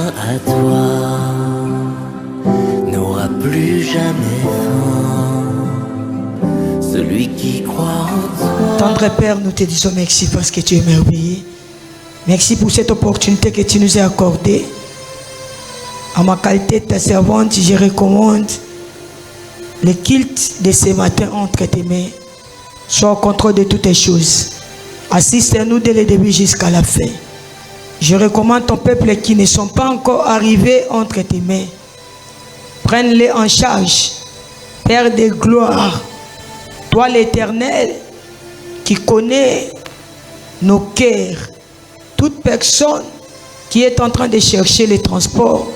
à toi n'aura plus jamais faim. Celui qui croit en toi. Tendre Père, nous te disons merci parce que tu es merveilleux. Merci pour cette opportunité que tu nous as accordée. À ma qualité de ta servante, je recommande le culte de ce matin entre tes mains. Sois au contrôle de toutes les choses. Assiste-nous dès le début jusqu'à la fin. Je recommande ton peuple qui ne sont pas encore arrivés entre tes mains. Prenne-les en charge. Père de gloire, toi l'Éternel qui connaît nos cœurs, toute personne qui est en train de chercher les transports,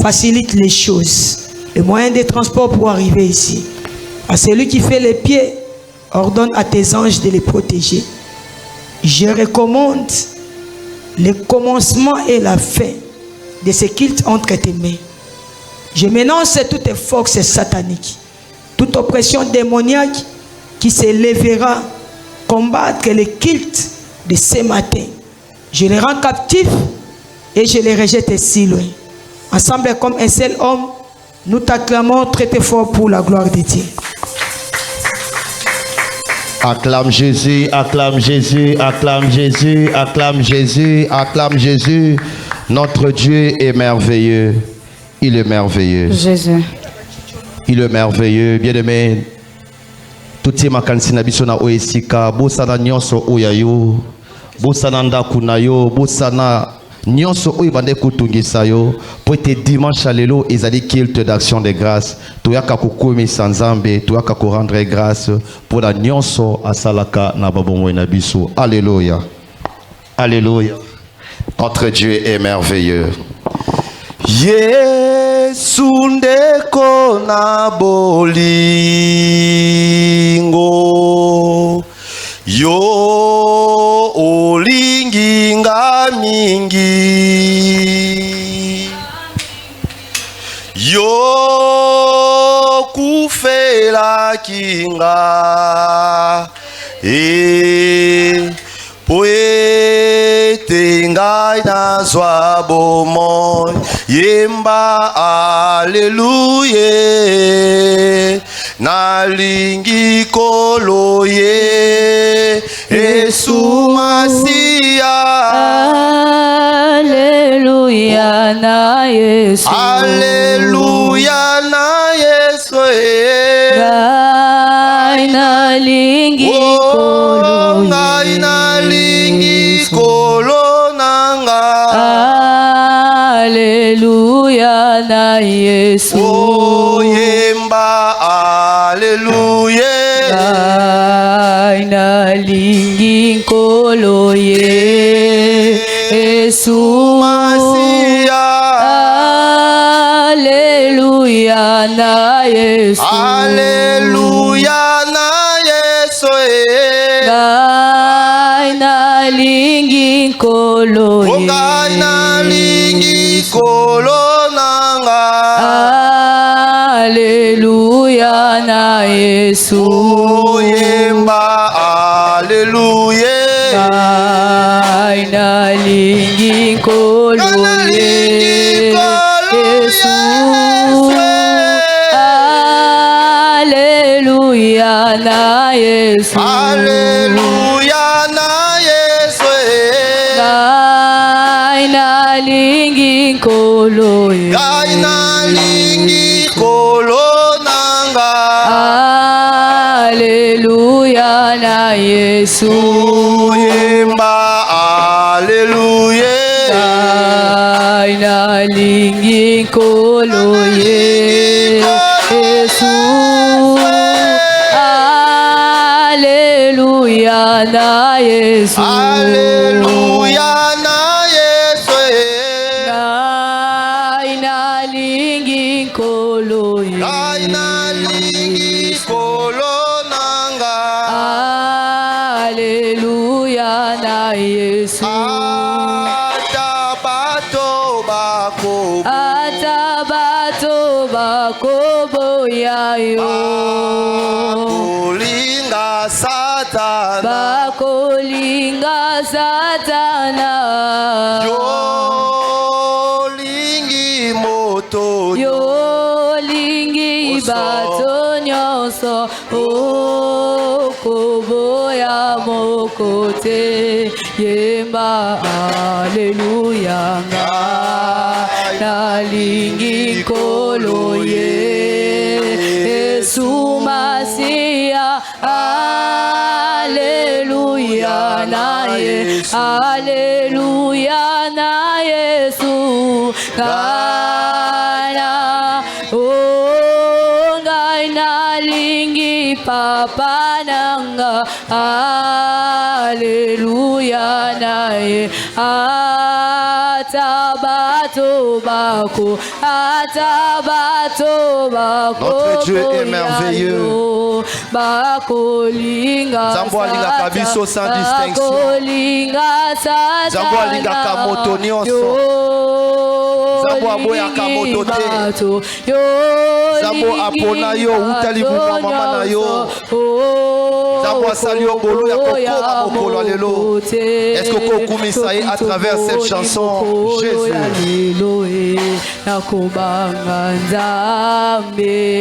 facilite les choses. Le moyen de transport pour arriver ici. À celui qui fait les pieds, ordonne à tes anges de les protéger. Je recommande le commencement et la fin de ce culte entre tes mains. Je ménonce toutes les forces sataniques, toute oppression démoniaque qui se lèvera combattre le culte de ce matin. Je les rends captifs et je les rejette si loin. Ensemble comme un seul homme, nous t'acclamons très fort pour la gloire de Dieu. Acclame Jésus, acclame Jésus, acclame Jésus, acclame Jésus, acclame Jésus. Notre Dieu est merveilleux. Il est merveilleux. Jésus. Il est merveilleux. Bien-aimé, tout le monde qui est na oesika, bosana nyonso oyayo, bosana ndakunayo, bosana nyonso oyo bande kutungisa yo, pour te dimanche à l'élo, ils allaient culte d'action de grâce. Tuyaka kukumisa nzambe, tuyaka ku rendre grâce pour la nyonso asalaka na babongo na biso. Alléluia. Alléluia. Notre Dieu est merveilleux. Yesu ndeko na bolingo yo olingi nga mingi yo kufela kinga poete ngai nazwa bomoi yemba aleluya nalingi kolo ye Yesu Masia Alléluia na Yesu Alléluia na Yesu Ngai nalingi kolo ngai nalingi kolo nanga Alléluia na Yesu oh yemba Alléluia Ngai nalingi kolo ye Yesu Masia Alléluia na Yesu Alléluia na Yesu Ngai nalingi kolo ye ngai nalingi kolo nanga Alléluia na Yesu yemba Alléluia Ngai nalingi kolo ye Yesu Alléluia na Yesu Alléluia na Yesu Ngai nalingi kolo ye ngai nalingi kolo nanga Alléluia na Yesu yemba Alléluia Ngai nalingi kolo ye Yesu Alléluia na Yesu Alléluia na Yesu Ngai nalingi kolo ye ngai nalingi kolo nanga Alléluia na Yesu ata bato bako Ata bato bakoboya yo kolinga satana bakolinga satana yo bokote yemba Alleluia nalingi nkolo Yesu Masia Alleluia na Yesu Alleluia na Yesu kana ngai nalingi papa nanga Alleluia na Yesu atabato bako notre Dieu est merveilleux. Zambo alingaka biso sans distinction. Zambo alingaka moto nyonso. Zambo aboyaka moto te. Zambo apona yo utali buma mama na yo. Zambo asali yo bolo ya kokoma mokolo alelo. Est-ce que kokumisa ye à travers cette chanson Jésus?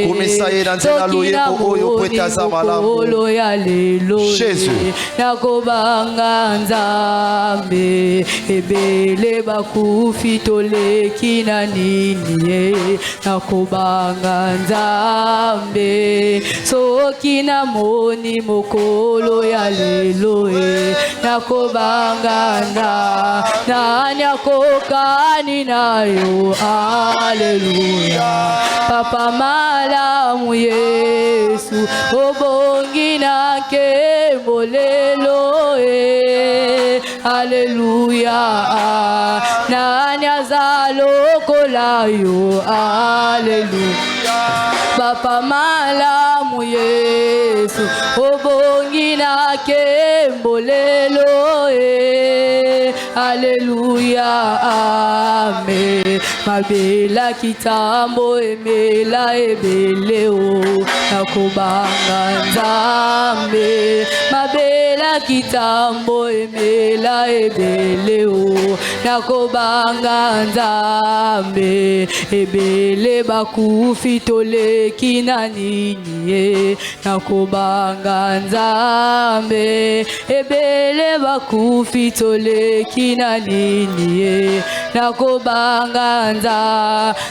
Kumisa ye na nzela loyebo oyo kwetaza malamu. Jésus. Nakobanga nzambe ebele bakufi toleki na nini nakobanga nzambe soki na moni mokolo ya lelo nakobanga nani akokani nayo Alleluia papa malamu Yesu obongi na kembolelo Alleluia nani azalokola yo Alleluia papa malamu Yesu obongi na kembolelo Alleluia amen mabela kitambo emela ebeleo nakobanga nzambe mabela kitambo emela ebeleo nakobanga nzambe ebele bakufi toleki na nini nakobanga nzambe ebele bakufi toleki na nini nakobanga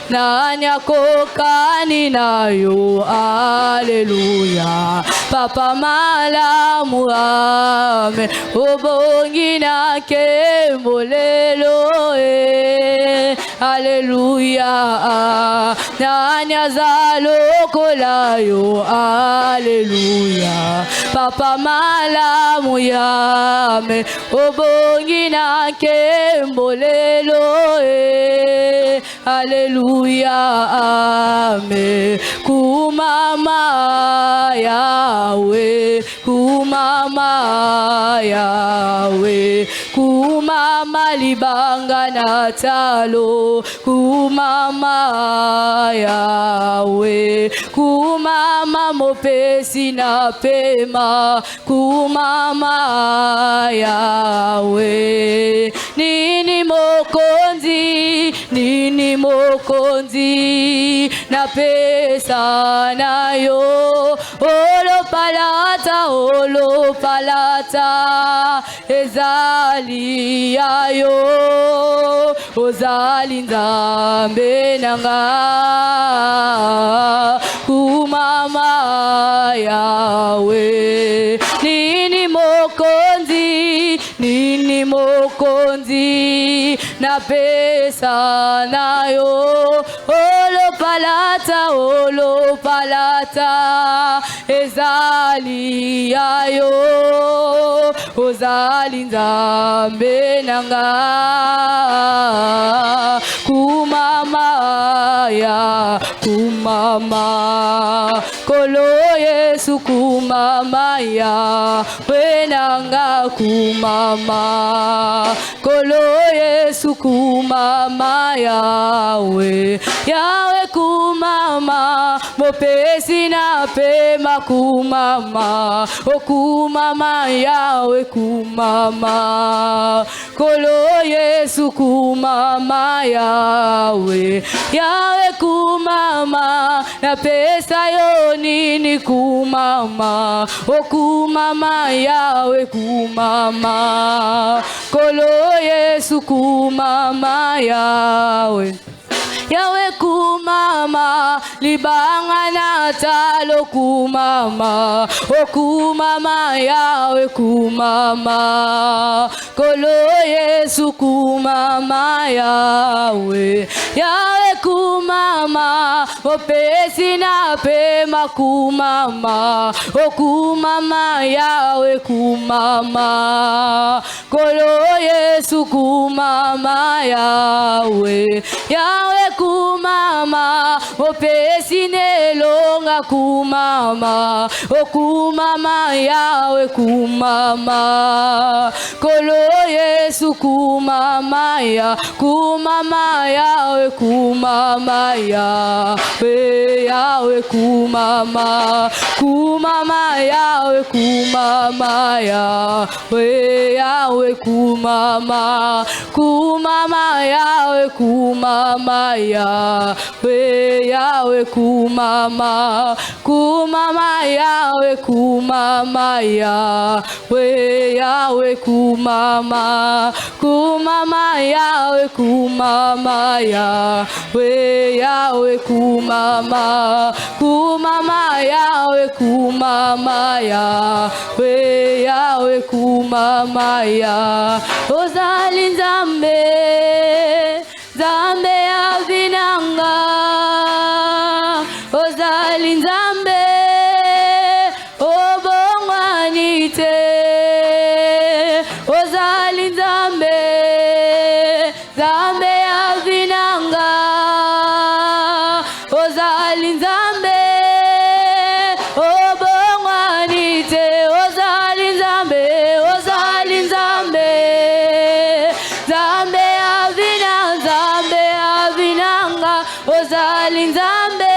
nani akokani nayo Alleluia papa malamu amen obongi na kembolelo Alleluia nani azalokola yo Alleluia papa malamu yame obongi na kembolelo Alleluia amen kumama Yahweh kumama Yahweh kumama libanga na talo kumama Yahweh kumama mopesi na pema kumama Yahweh nini mokonzi na pesa nayo olo palata ezali yayo ozali nzambe nanga kumama Yahweh nini mokonzi na pesa nayo olo palata ezali yayo ozali nzambe nanga kumama kolo Yesu kumama wenanga kumama kolo Yesu kumama Yahweh kumama mopesi na pema kumama kumama Yahweh kumama kolo Yesu kumama Yahweh kumama na pesa yo nini kumama, o kumama yawe kumama, kolo Yesu kumama yawe. Yawe kumama, libanga na talo kumama, o kumama yawe kumama, kolo Yesu kumama yawe. Yawe kumama, o pesi na pema kumama, o kumama yawe kumama, kolo Yesu kumama yawe. Yawe kumama, o pesi nelonga kumama, o kumama yawe kumama, kolo Yesu kumama ya, kumama yawe kumama yawe. Yawe kumama, kumama yawe kumama yawe. Yawe kumama, kumama yawe kumama yawe. Yawe kumama, kumama yawe kumama yawe. Yawe kumama, kumama yawe kumama yawe. Yawe kumama, kumama yawe kumama yawe. Yawe kumama ya, ozali Nzambe, Nzambe ya vinanga, ozali Nzambe, obongwani te, ozali Nzambe, Nzambe ya vinanga, ozali Nzambe, obongwani te, ozali Nzambe, ozali Nzambe, Nzambe ya vinanga, Nzambe ya vinanga, ozali Nzambe,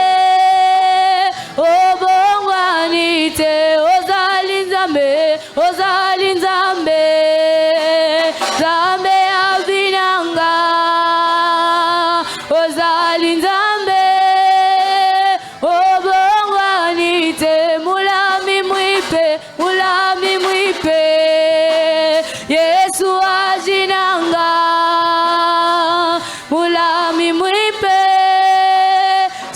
obongwani te, ozali Nzambe, ozali Nzambe, Nzambe ya vinanga, ozali Nzambe, obongwani te, mulami mwipe, mulami mwipe, Yesu ajinanga, mulami mwipe,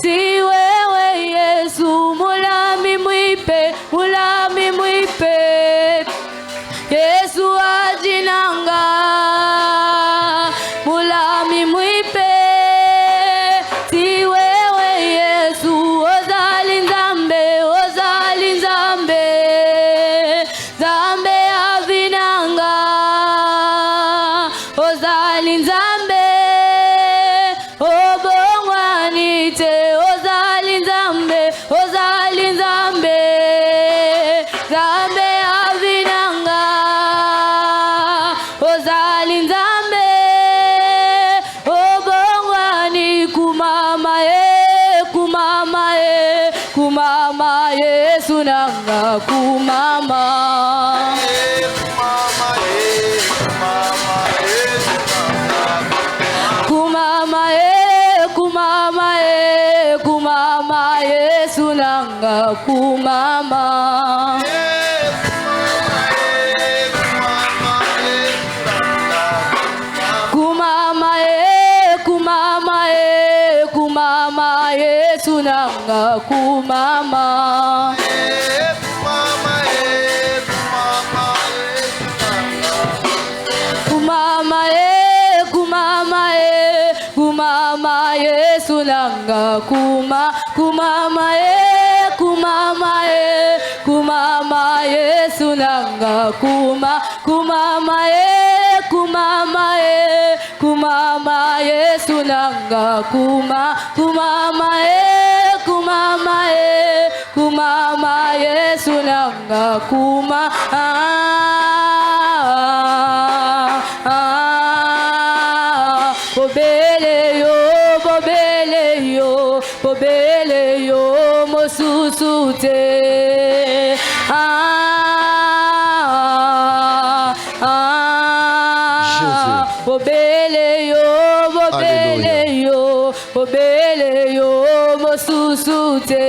si wewe Yesu, mulami mwipe, mulami mwipe, Yesu ajinanga, mulami mwipe, si wewe Yesu, ozali Nzambe, ozali Nzambe, Nzambe ya vinanga, ozali Nzambe, obongwani te, ozali Nzambe, ozali Nzambe, Nzambe ya vinanga, ozali Nzambe, obongwani kumama kumama kumama Yesu nanga kumama. Kumama kumama kumama Yesu nanga kumama. Kumama kumama kumama Yesu nanga kumama. Kumama kumama kumama Yesu nanga kumama. Kumama kumama kumama Yesu nanga kumama. Kumama kumama kumama Yesu nanga kumama. Kumama kumama kumama Yesu nanga kumama. Bobele yo, bobele yo, bobele yo, mosusute. Bobele yo, bobele yo, bobele yo, mosusute.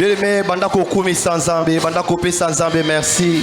Bien-aimé, bandako kumi sanzambe, bandako pe sanzambe, merci.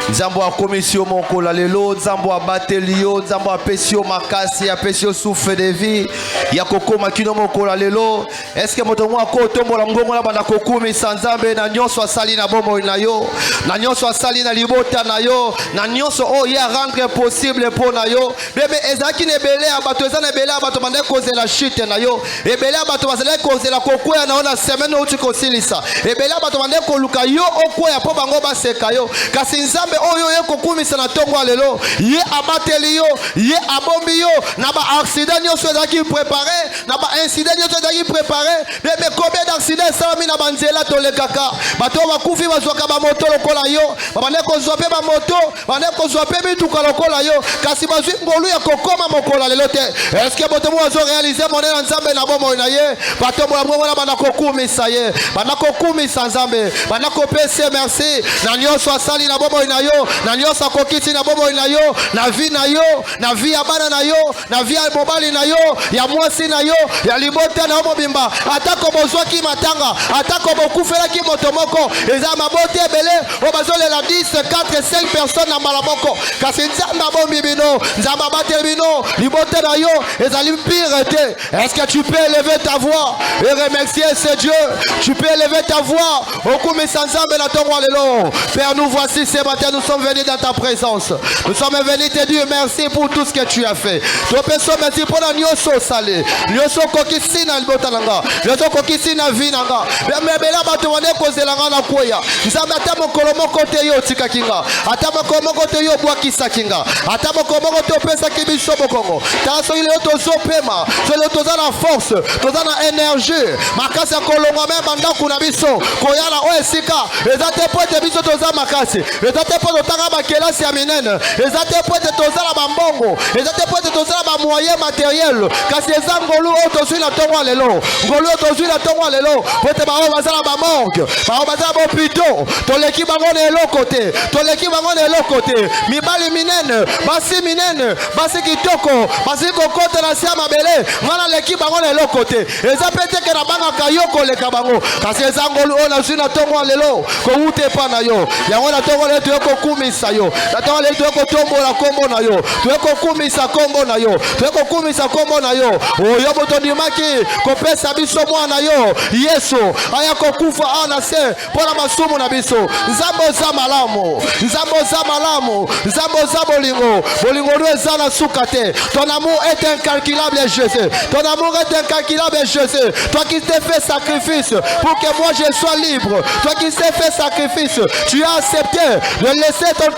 Nzambo a commission mon kola lelo, nzambo a batelio, nzambo a pesio makasi, a pesio souffle de vie. Ya koko makino mon kola lelo. Est-ce que moto mwa ko tombo la ngongo la bandako kumi sanzambe na nyonso asali na bomo na yo, na nyonso asali na libota na yo, na nyonso o ya rendre possible pour na yo. Bébé ezaki ne belé abato ezana belé abato bande cause la chute na yo. E belé abato bazela cause la kokoya na ona semaine o tikosilisa. E belé abato bande ko luka yo okoya po bango ba seka yo. Kasi nzambe oyo ye kokumisa na tongo lelo. Ye abateli yo, ye abombi yo na ba accident nyonso ezaki préparé, na ba incident nyonso ezaki préparé. Bébé combien d'accidents salami na banzela tolekaka. Bato bakufi bazwaka ba moto lokola yo. Bande ko zwape ba moto, bande ko zwape bituka lokola yo. Kasi bazwi ngolu ya kokoma mokola lelo te. Est-ce que boto mo zo réaliser mon nzambe na bomo na ye? Bato mo la bana kokumisa ye. Bana kokumisa nzambe. Bana kopese merci. Na nyonso asali na bomo na yo. Na nyonso akokiti na bomo na yo. Na vie na yo. Na vie ya bana na yo. Na vie ya mobali na yo. Ya mwasi na yo. Ya libota na mobimba. Atako bozwaki matanga. Atako bokufela ki motomoko. Eza mabote ebele. Obazole la 10, 4, 5 personnes na malaboko. Kasi nzamba bombi bino. Nzamba bate bino. Libote na yo. Ezali pire te. Est-ce que tu peux élever ta voix et remercier ce Dieu? Tu peux élever ta voix. Okumi sanzambe na tongo lelo. Père, nous voici ce matin. Nous sommes venus dans ta présence. Nous sommes venus te dire merci pour tout ce que tu as fait. Nous pensons merci pour la nyoso salé. Nyoso kokisi na libota nanga. Nyoso kokisi na vie nanga. Mais là bato wane kozelanga na koya. Nzambe ata mokolo moko te yo tika kinga. Ata mokolo moko te yo bwakisa kinga. Ata mokolo moko te opesa kibiso bokongo. Taso ile tozo pema. Solo toza na force, toza na énergie. Makasi kolonga même banda kuna biso. Koyala oesika. Ezate pote biso toza makasi. Ezate pote tanga ba kelasi ya minene. Ezate pote toza la bambongo. Ezate pote toza la ba moyen matériel. Kasi ezangolu o tozu na tongo lelo. Ngolu o tozu na tongo lelo. Pote ba o bazala ba morgue. Ba o bazala ba hôpital. Toleki bango na eloko te. Toleki bango na eloko te. Mibali minene, basi minene, basi kitoko, basi kokota na sia mabele. Ngana leki bango na eloko te. Eza pete ke na banga kayoko leka bango. Kasi ezangolu o na zina tongo lelo. Ko ute pa na yo. Yango na tongo lelo tuyeko kumisa yo. Na tongo lelo tuyeko tombo la kombo na yo. Tuyeko kumisa kombo na yo. Tuyeko kumisa kombo na yo. O yo botondi maki ko pesa biso mwana yo. Yesu aya ko kufa ana se pona masumu na biso. Nzambo za malamu. Nzambo za malamu. Nzambo za bolingo. Bolingo no eza na sukate. Ton amour est incalculable, Jésus. Ton amour est incalculable, Jésus. Toi qui t'es fait sacrifice pour que moi je sois libre. Toi qui t'es fait sacrifice, tu as accepté de laisser ton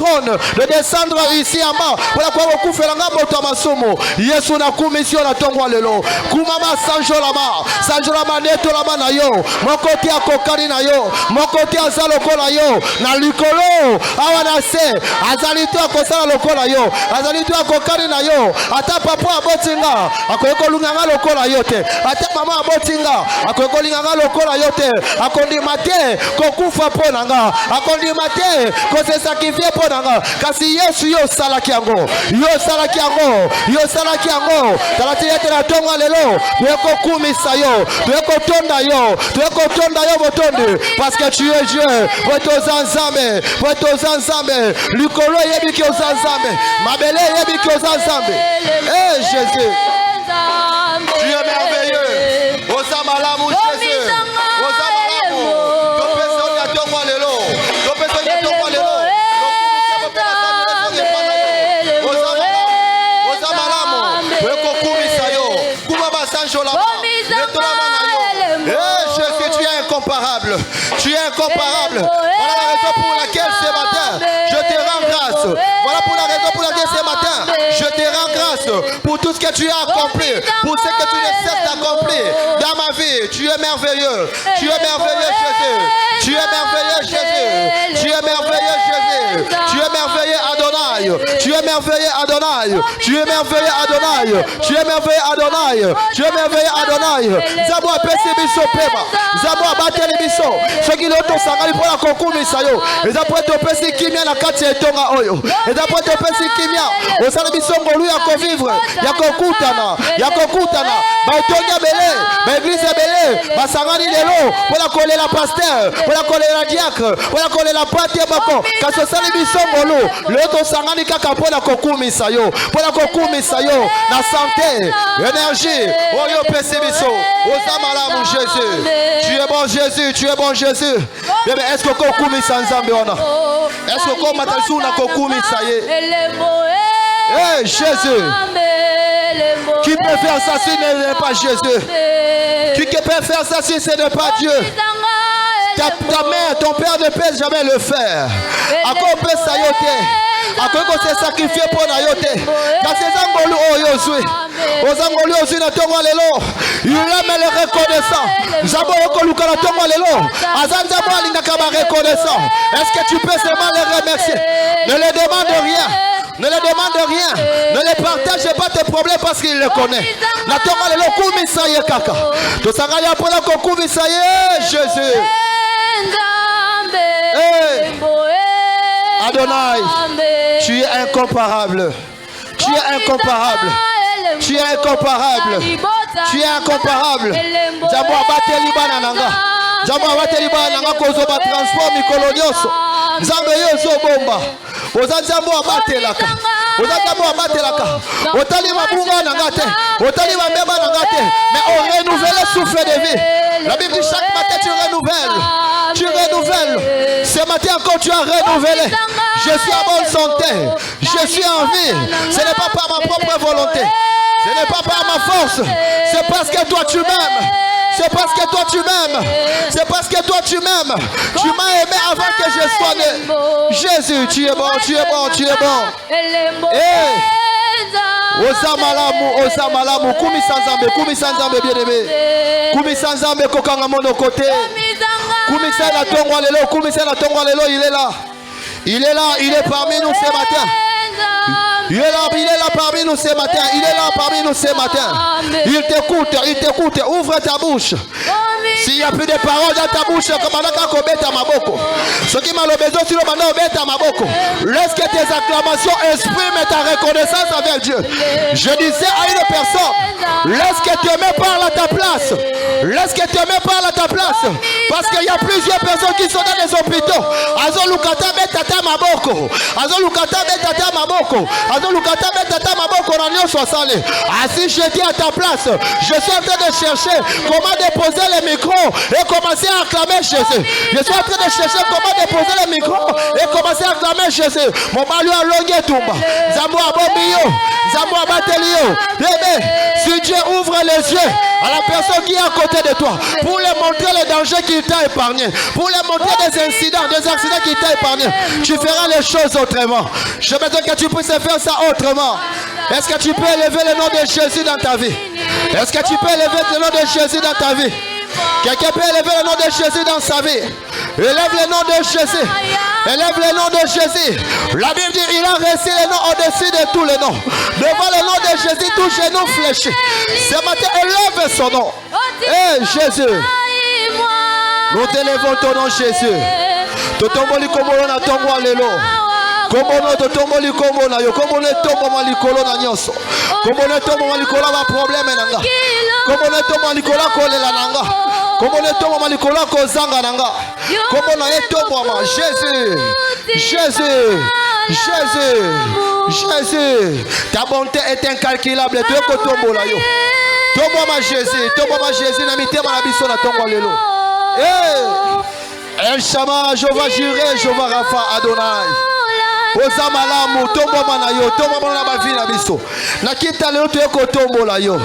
trône, de descendre ici en bas. Pour la quoi vous faites la moto masumo. Yesu na commission na tongo lelo. Kumama sanjo lama neto lama na yo. Mokoti akokari na yo. Mokoti azaloko na yo. Na likolo awana se azalito akosala lokola yo. Azalito akokari na yo. Ata papa abotinga akoyeko lunganga lokola yo te. Ata mama abotinga akoyeko linganga lokola yo te. Akondima te kokufa po nanga. Akondima te ko se sacrifier po nanga. Kasi Yesu yo salaki yango. Yo salaki yango. Yo salaki yango. Talati yete na tonga lelo. Tuyeko kumisa yo. Tuyeko tonda yo. Tuyeko tonda yo botonde. Parce que tu es Dieu. Weto zanzambe. Weto zanzambe. Likolo yebiki ozanzambe. Mabele yebiki ozanzambe. Eh Jésus. Tu es merveilleux. Osamalamou Jésus. Osamalamou. Topesa ya tongwa lelo. Topesa ya tongwa lelo. Osamalamou. Weko kumisa yo. Kumaba sanjo la. Eh Jésus, tu es incomparable. Tu es incomparable. Voilà la raison pour laquelle ce matin je te rends grâce. Voilà pour la raison pour laquelle ce matin je te rends grâce pour tout ce que tu as accompli, pour ce que tu ne cesses d'accomplir dans ma vie. Tu es merveilleux. Tu es merveilleux, Jésus. Tu es merveilleux, Jésus. Tu es merveilleux, Jésus. Tu es merveilleux, Adonai. Tu es merveilleux, Adonai. Tu es merveilleux Adonai. Tu es merveilleux Adonai. Tu es merveilleux Adonai. Zabo apesi biso pema. Zabo abateli biso. Soki loto sangali pour la kokumisa yo. Ezabo topesi kimia na kati etonga oyo. Ezabo topesi kimia. Osala biso ngolu ya ko vivre. Ya kokutana. Ya kokutana. Ba etonga bele. Ba église bele. Ba sangani lelo. Pour la coller la pasteur. Pour la coller la diacre. Pour la coller la pati bako. Kaso sali biso ngolu. Loto sangani kaka pour la kokumisa yo. Pour la kokumisa yo. Na santé. Énergie. Oyo pesi biso. Osama mon Jésus. Tu es bon Jésus. Tu es bon Jésus. Bébé, est-ce que kokumisa nzambe ona? Est-ce que comme matasuna kokumisa ye? Hey Jésus. Qui peut faire ça si ce n'est pas Jésus? Qui peut faire ça si ce n'est pas Dieu? Ta mère, ton père ne peut jamais le faire. À quoi on peut s'ayoter? À quoi on s'est sacrifié pour l'ayoter? Dans ces angolus, oh Yosué. Aux angolus, aussi, na tongo lelo. Il aime le reconnaissant. Zabo okoluka na tongo lelo. Azanzabo alingaka ba reconnaissant. Est-ce que tu peux seulement les remercier? Ne les demande rien. Ne les demande rien. Ne les partage pas tes problèmes parce qu'il les connaît. Na tongo lelo kumisa ye kaka. To sangaya pour la kumisa ye Jésus. Hey. Adonai, tu es incomparable. Tu es incomparable. Tu es incomparable. Tu es incomparable. Jambo abate libana nanga. Jambo abate libana nanga kozo ba transport mikolonioso. Nzambe yoso bomba. Oza jambo abate laka. Oza jambo abate laka. Otali mabunga nanga te. Otali mabeba nanga te. Mais on renouvelle le souffle de vie. La Bible dit chaque matin tu renouvelles. Tu renouvelles. Ce matin encore tu as renouvelé. Je suis en bonne santé. Je suis en vie. Ce n'est pas par ma propre volonté. Ce n'est pas par ma force. C'est parce que toi tu m'aimes. C'est parce que toi tu m'aimes. C'est parce que toi tu m'aimes. Tu m'as aimé avant que je sois né. Jésus, tu es bon, tu es bon, tu es bon. Hey. Osamalamu, kumi sanzambe bien aimé. Kumi sanzambe kokanga mono côté. Kumi sana tongwa lelo, il est là. Il est là, il est parmi nous ce matin. Il est là parmi nous ce matin. Il est là parmi nous ce matin. Il t'écoute. Ouvre ta bouche. S'il n'y a plus de paroles dans ta bouche, comme ce qui m'a besoin, tu le maboko. Laisse que tes acclamations expriment ta reconnaissance avec Dieu. Je disais à une personne, laisse que Dieu me parle à ta place. Laisse que Dieu me parle à ta place. Parce qu'il y a plusieurs personnes qui sont dans les hôpitaux. Azolukata betata maboko. Azolukata betata maboko. Azolukata betata maboko na nyonso asale. Assis j'étais à ta place. Je suis en train de chercher comment déposer les micros et commencer à acclamer Jésus. Je suis en train de chercher comment déposer les micros et commencer à acclamer Jésus. Mon malu a longué tomba. Zambo abomio. Zambo abatelio. Bébé, si Dieu ouvre les yeux à la personne qui est à côté de toi pour lui montrer les dangers qu'il t'a épargné, pour lui montrer des incidents, des accidents qu'il t'a épargné, tu feras les choses autrement. Je veux dire que tu puisses faire ça autrement. Est-ce que tu peux élever le nom de Jésus dans ta vie? Est-ce que tu peux élever le nom de Jésus dans ta vie? Quelqu'un peut élever le nom de Jésus dans sa vie. Élève le nom de Jésus. Élève le nom de Jésus. La Bible dit il a resté le nom au-dessus de tous les noms. Devant le nom de Jésus, tout genou fléchi. Ce matin, élève son nom. Hey Jésus. Nous t'élevons ton nom Jésus. Totomboli komolo na tongo lelo. Kombono totomboli kombo na yo. Kombono tombo malikolo na nyoso. Kombono tombo malikolo ba problème nanga. Kombono tombo malikolo kolela nanga. Kombono tombo malikolo kozanga nanga. Kombono etombo ma Jésus. Jésus. Jésus. Jésus. Ta bonté est incalculable. Tu es kotombo la yo. Tombo ma Jésus na mitema na biso na tongo lelo. El Shama, Jova Jireh, Jova Rafa, Adonai. Oza malamu, tombo mana yo, tombo mana ba vie na biso. Na kita lelo to eko tombo la yo.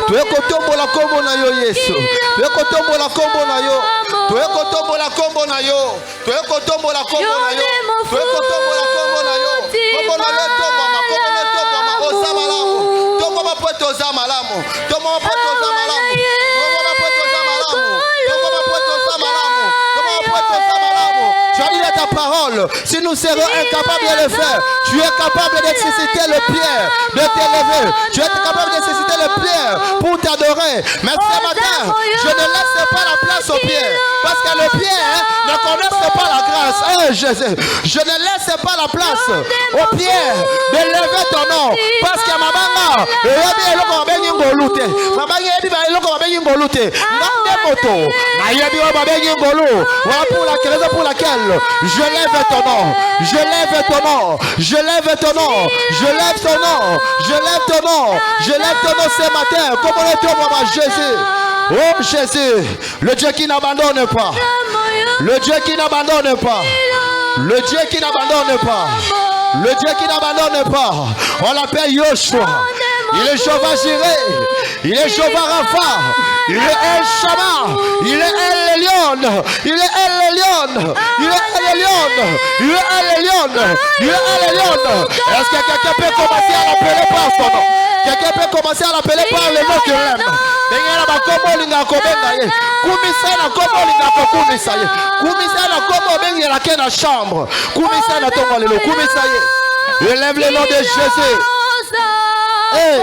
To eko tombo la kombo na yo Yesu. To eko tombo la kombo na yo. To eko tombo la kombo na yo. To eko tombo la kombo na yo. To eko tombo la kombo na yo. Kombo na yo tombo ma, kombo na tombo ma. Oza malamu. Tombo ma poto oza malamu. Tombo ma poto oza malamu. Tombo ma poto oza malamu. Tombo ma poto oza malamu. Tombo ma poto oza malamu. Tu as dit ta parole. seul, si nous serons incapables de le faire, tu es capable de susciter le pierre, de t'élever. Tu es capable de susciter le pierre pour t'adorer. Mais ce matin, je ne laisse pas la place aux pierres. Parce que le pierre ne connaissent pas la grâce. Je ne laisse pas la place aux pierres de lever ton nom. Parce que ma maman, pour laquelle je lève ton nom, je lève ton nom, je lève ton nom, je lève ton nom, je lève ton nom, je lève ton nom ce matin. Comme le tour maman Jésus. Oh Jésus, le Dieu qui n'abandonne pas, le Dieu qui n'abandonne pas, le Dieu qui n'abandonne pas, le Dieu qui n'abandonne pas. On l'appelle Yoshua. Il est Jehovah Jireh, il est Jehovah Rapha, il est El Shammah, il est El Elyon, il est El Elyon, il est El Elyon, il est El Elyon, il est El Elyon. Est-ce que quelqu'un peut commencer à l'appeler par son nom? Quelqu'un peut commencer à l'appeler par le nom que l'aime. Élève le nom de Jésus. Hey.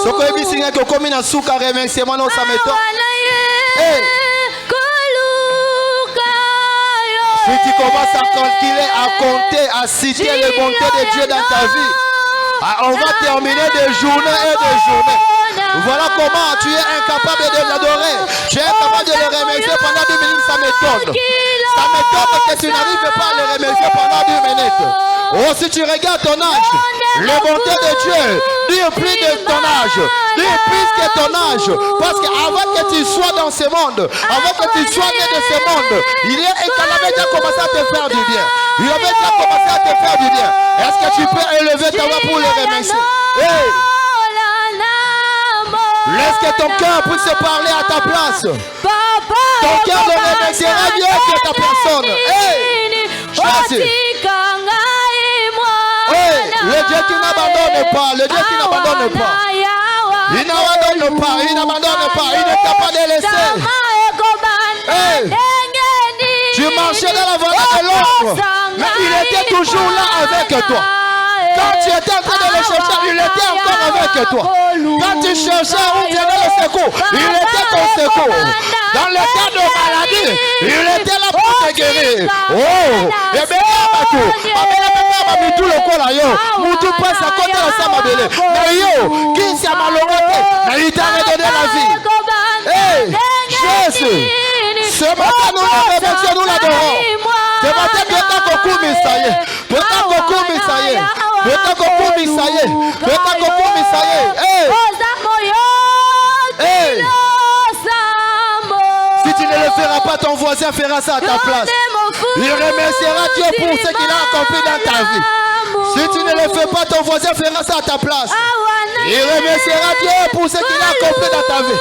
Soko ebisinga ko komi na suka remerciement non ça mettons. Si tu commences à calculer, à compter, à citer les bontés de Dieu dans ta vie, on va terminer des journées et des journées. Voilà comment tu es incapable de l'adorer. Tu es incapable de le remercier pendant 2 minutes, ça m'étonne. Ça m'étonne que tu n'arrives pas à le remercier pendant 2 minutes. Oh, si tu regardes ton âge, les bontés de Dieu, Dieu plus de ton âge, Dieu plus que ton âge. Parce qu'avant que tu sois dans ce monde, avant que tu sois né de ce monde, il avait déjà commencé à te faire du bien. Il avait déjà commencé à te faire du bien. Est-ce que tu peux élever ta voix pour le remercier? Hey! Laisse que ton cœur puisse parler à ta place. Ton cœur ne remerciera mieux que ta personne. Hey! Jésus. Hey, le Dieu qui n'abandonne pas, le Dieu qui n'abandonne pas. Il n'abandonne pas, il n'abandonne pas, il ne t'a pas délaissé. Hey, tu marchais dans la vallée de l'ombre, mais il était toujours là avec toi. Quand tu étais en train de le chercher, il était encore avec toi. Quand tu cherchais où venait le secours, il était ton secours. Dans le cas de maladie, il était là pour te guérir. Oh, et bien, tout le corps là, yo, tout passe à côté de ça, ma belle. Mais yo, qui s'est malheureux, il t'a redonné la vie. Hey, Jésus, ce matin, nous l'avons, nous l'adorons. Ce matin, tu es mais ça y est. Tu es mais ça y est. Tu es mais ça y est. Tu es mais ça y est. Hey. Hey. Si tu ne le feras pas, ton voisin fera ça à ta place. Il remerciera Dieu pour ce qu'il a accompli dans ta vie. Si tu ne le fais pas, ton voisin fera ça à ta place. Il remerciera Dieu pour ce qu'il a accompli dans ta vie.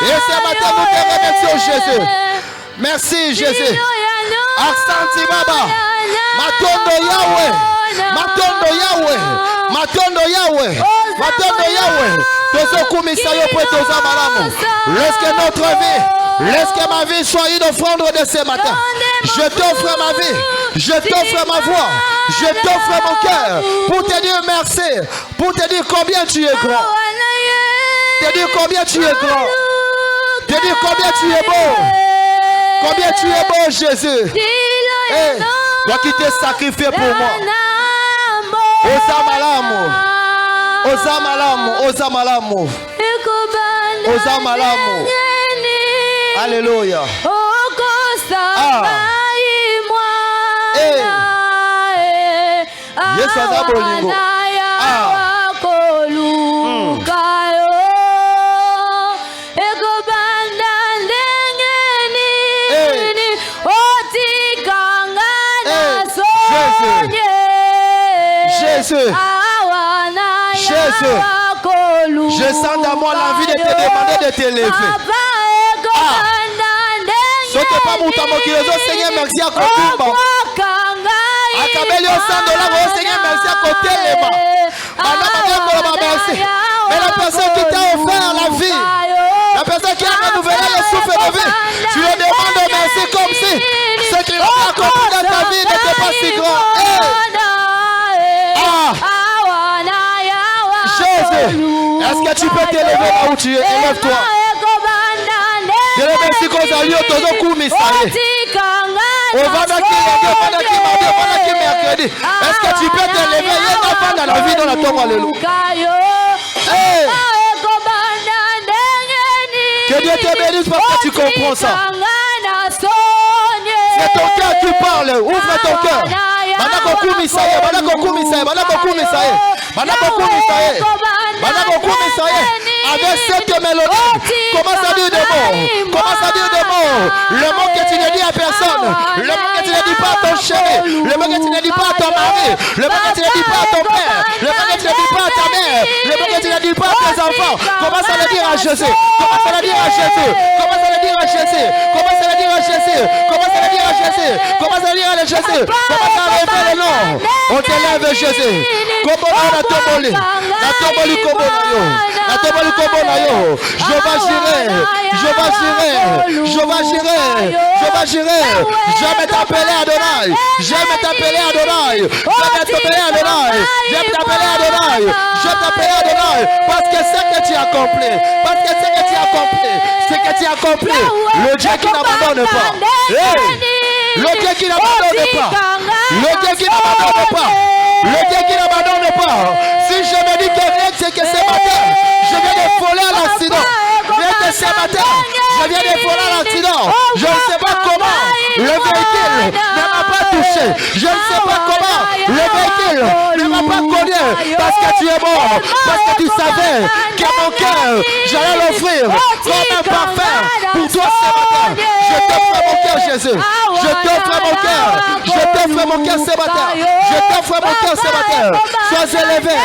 Et ce matin, nous te remercions, Jésus. Merci, Jésus. Asante Baba. Matondo Yahweh. Matondo Yahweh. Matondo Yahweh. Matondo Yahweh. Laisse que notre vie, laisse que ma vie soit une offrande de ce matin. Je t'offre ma vie, je t'offre ma voix, je t'offre mon cœur pour te dire merci, pour te dire combien tu es grand, te dire combien tu es grand, te dire combien tu es beau, combien tu es beau, Jésus. Hey, toi qui t'es sacrifié pour moi. Osamalamu, Osamalamu, Osamalamu, Osamalamu. Alléluia. Yesu azabolingo. Jésus. Jésus. Je sens dans moi l'envie de te demander de t'élever. Ce n'est pas mon temps qui les Seigneur, merci à côté. Akabeli au $100, Seigneur, merci à côté. Mais la personne qui t'a offert la vie, la personne qui a renouvelé le souffle de vie, tu lui demandes merci comme si ce qu'il a accompli dans ta vie n'était pas si grand. Jésus, est-ce que tu peux t'élever là où tu es? Élève-toi. Je remercie qu'on a lieu tout le coup, est-ce que tu peux t'élever? Il y a dans la vie dans la tombe, alléluia. Que Dieu te bénisse parce que tu comprends ça. C'est ton cœur qui parle. Ouvre ton cœur. Avec cette mélodie, commence à dire des mots. Commence à dire des mots. Le mot que tu ne dis à personne. Le mot que tu ne dis pas à ton chéri. Le mot que tu ne dis pas à ton mari. Le mot que tu ne dis pas à ton père. Le mot que tu ne dis pas à ta mère. Le mot que tu ne dis pas à tes enfants. Commence à le dire à Jésus. Commence à le dire à Jésus. Commence à le dire à Jésus. Commence à le dire à Jésus. Commence à le dire à Jésus. Commence à le dire à Jésus. Commence à rêver le nom. On t'élève Jésus. Comment on a tomboli. La tomboli comme la tomboli comme je vais gérer, je vais gérer, je vais gérer, je vais gérer. Je vais t'appeler Adonai, je vais t'appeler Adonai, je vais t'appeler Adonai, je vais t'appeler Adonai, je vais t'appeler Adonai, parce que c'est que tu as accompli, parce que c'est que tu as accompli, c'est que tu as accompli, le Dieu qui n'abandonne pas, le Dieu qui n'abandonne pas, le Dieu qui n'abandonne pas, le Dieu qui n'abandonne pas. Si je me dis que rien, c'est que ce matin, je viens de voler à l'accident. Rien que ce matin, je viens de voler à l'accident. Je ne sais pas comment le véhicule ne m'a pas touché. Je ne sais pas comment le véhicule ne m'a pas connu. Parce que tu es mort. Parce que tu savais que mon cœur, j'allais l'offrir comme un parfum pour toi ce matin. Je t'offre mon cœur, Jésus. Je t'offre mon cœur. Je t'offre mon cœur ce matin. Je t'offre mon cœur ce matin. Sois élevé.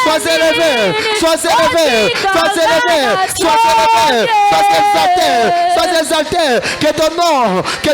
Sois élevé. Sois élevé. Sois élevé. Sois élevé. Sois exalté. Sois exalté. Que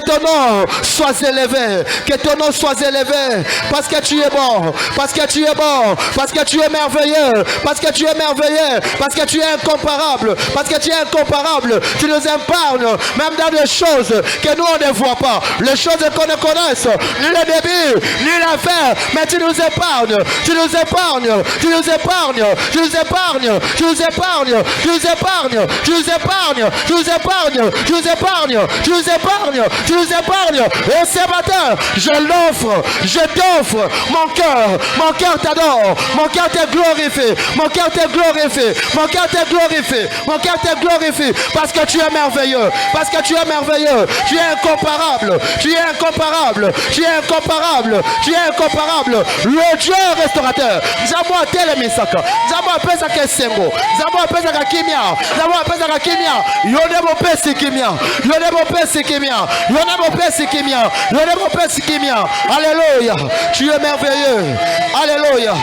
ton nom soit élevé, que ton nom soit élevé, parce que tu es bon, parce que tu es bon, parce que tu es merveilleux, parce que tu es merveilleux, parce que tu es incomparable, parce que tu es incomparable. Tu nous épargnes, même dans des choses que nous on ne voit pas, les choses qu'on ne connaisse, ni le début, ni la fin, mais tu nous épargnes, tu nous épargnes, tu nous épargnes, tu nous épargnes, tu nous épargnes, tu nous épargnes, tu nous épargnes, tu nous épargnes, tu nous épargnes, tu nous épargnes, tu nous épargnes. Et ce matin, je l'offre, je t'offre mon cœur t'adore, mon cœur te glorifie, mon cœur te glorifie, mon cœur te glorifie, mon cœur te glorifie, parce que tu es merveilleux, parce que tu es merveilleux, tu es incomparable, tu es incomparable, tu es incomparable, tu es incomparable, le Dieu restaurateur. Zamo atele misaka, zamo apesa kesengo, zamo apesa kakimia, zamo apesa kakimia, yone mo pesi kimia, yone mo pesi kimia, yone mo pesi kimia, yone mo pesi kimia. Alléluia, tu es merveilleux. Alléluia.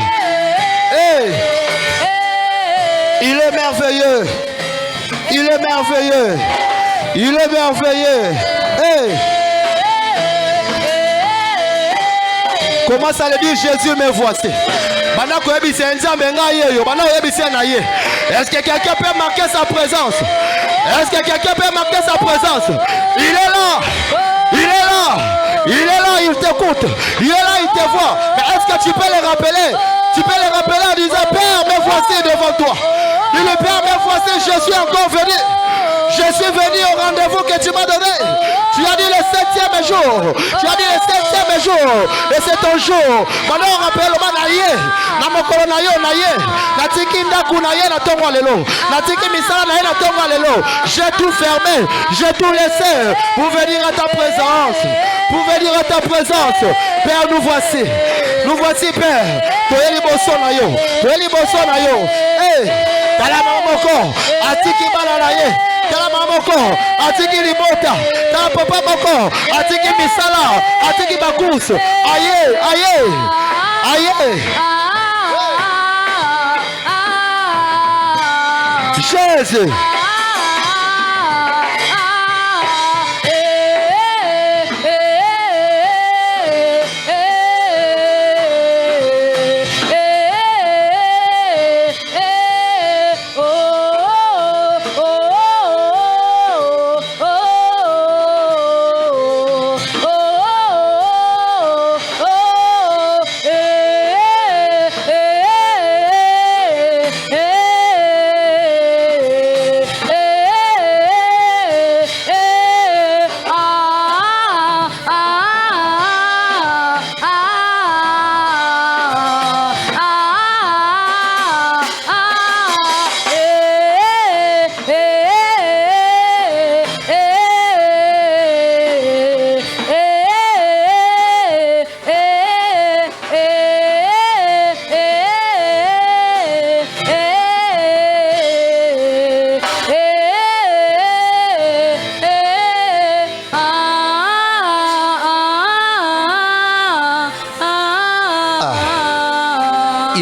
Hey. Il est merveilleux. Il est merveilleux. Il est merveilleux. Hey. Commence à le dire, Jésus me voici. Est-ce que quelqu'un peut marquer sa présence? Est-ce que quelqu'un peut marquer sa présence? Il est là. Il est là. Il est là, il t'écoute. Il est là, il te voit. Mais est-ce que tu peux le rappeler? Tu peux le rappeler en disant, Père, me voici devant toi. Dis-le, Père, me voici, je suis encore venu. Je suis venu au rendez-vous que tu m'as donné. Tu as dit le 7e jour. Tu as dit le 7e jour. Et c'est ton jour. Maintenant, rappelle-moi, naïe. Namokolo naïe, naïe. Natiki ndaku naïe, natongo lelo. Natiki misala naïe, natongo lelo. J'ai tout fermé. J'ai tout laissé pour venir à ta présence. Pour venir à ta présence. Père, nous voici. Nous voici, Père. Toyeli boso na yo. Toyeli boso na yo. Hey. Tala mamoko. Atiki balalaye. Tala mamoko. Atiki limota. Tala papa moko. Atiki misala. Atiki bakus. Aye. Aye. Aye. Jésus.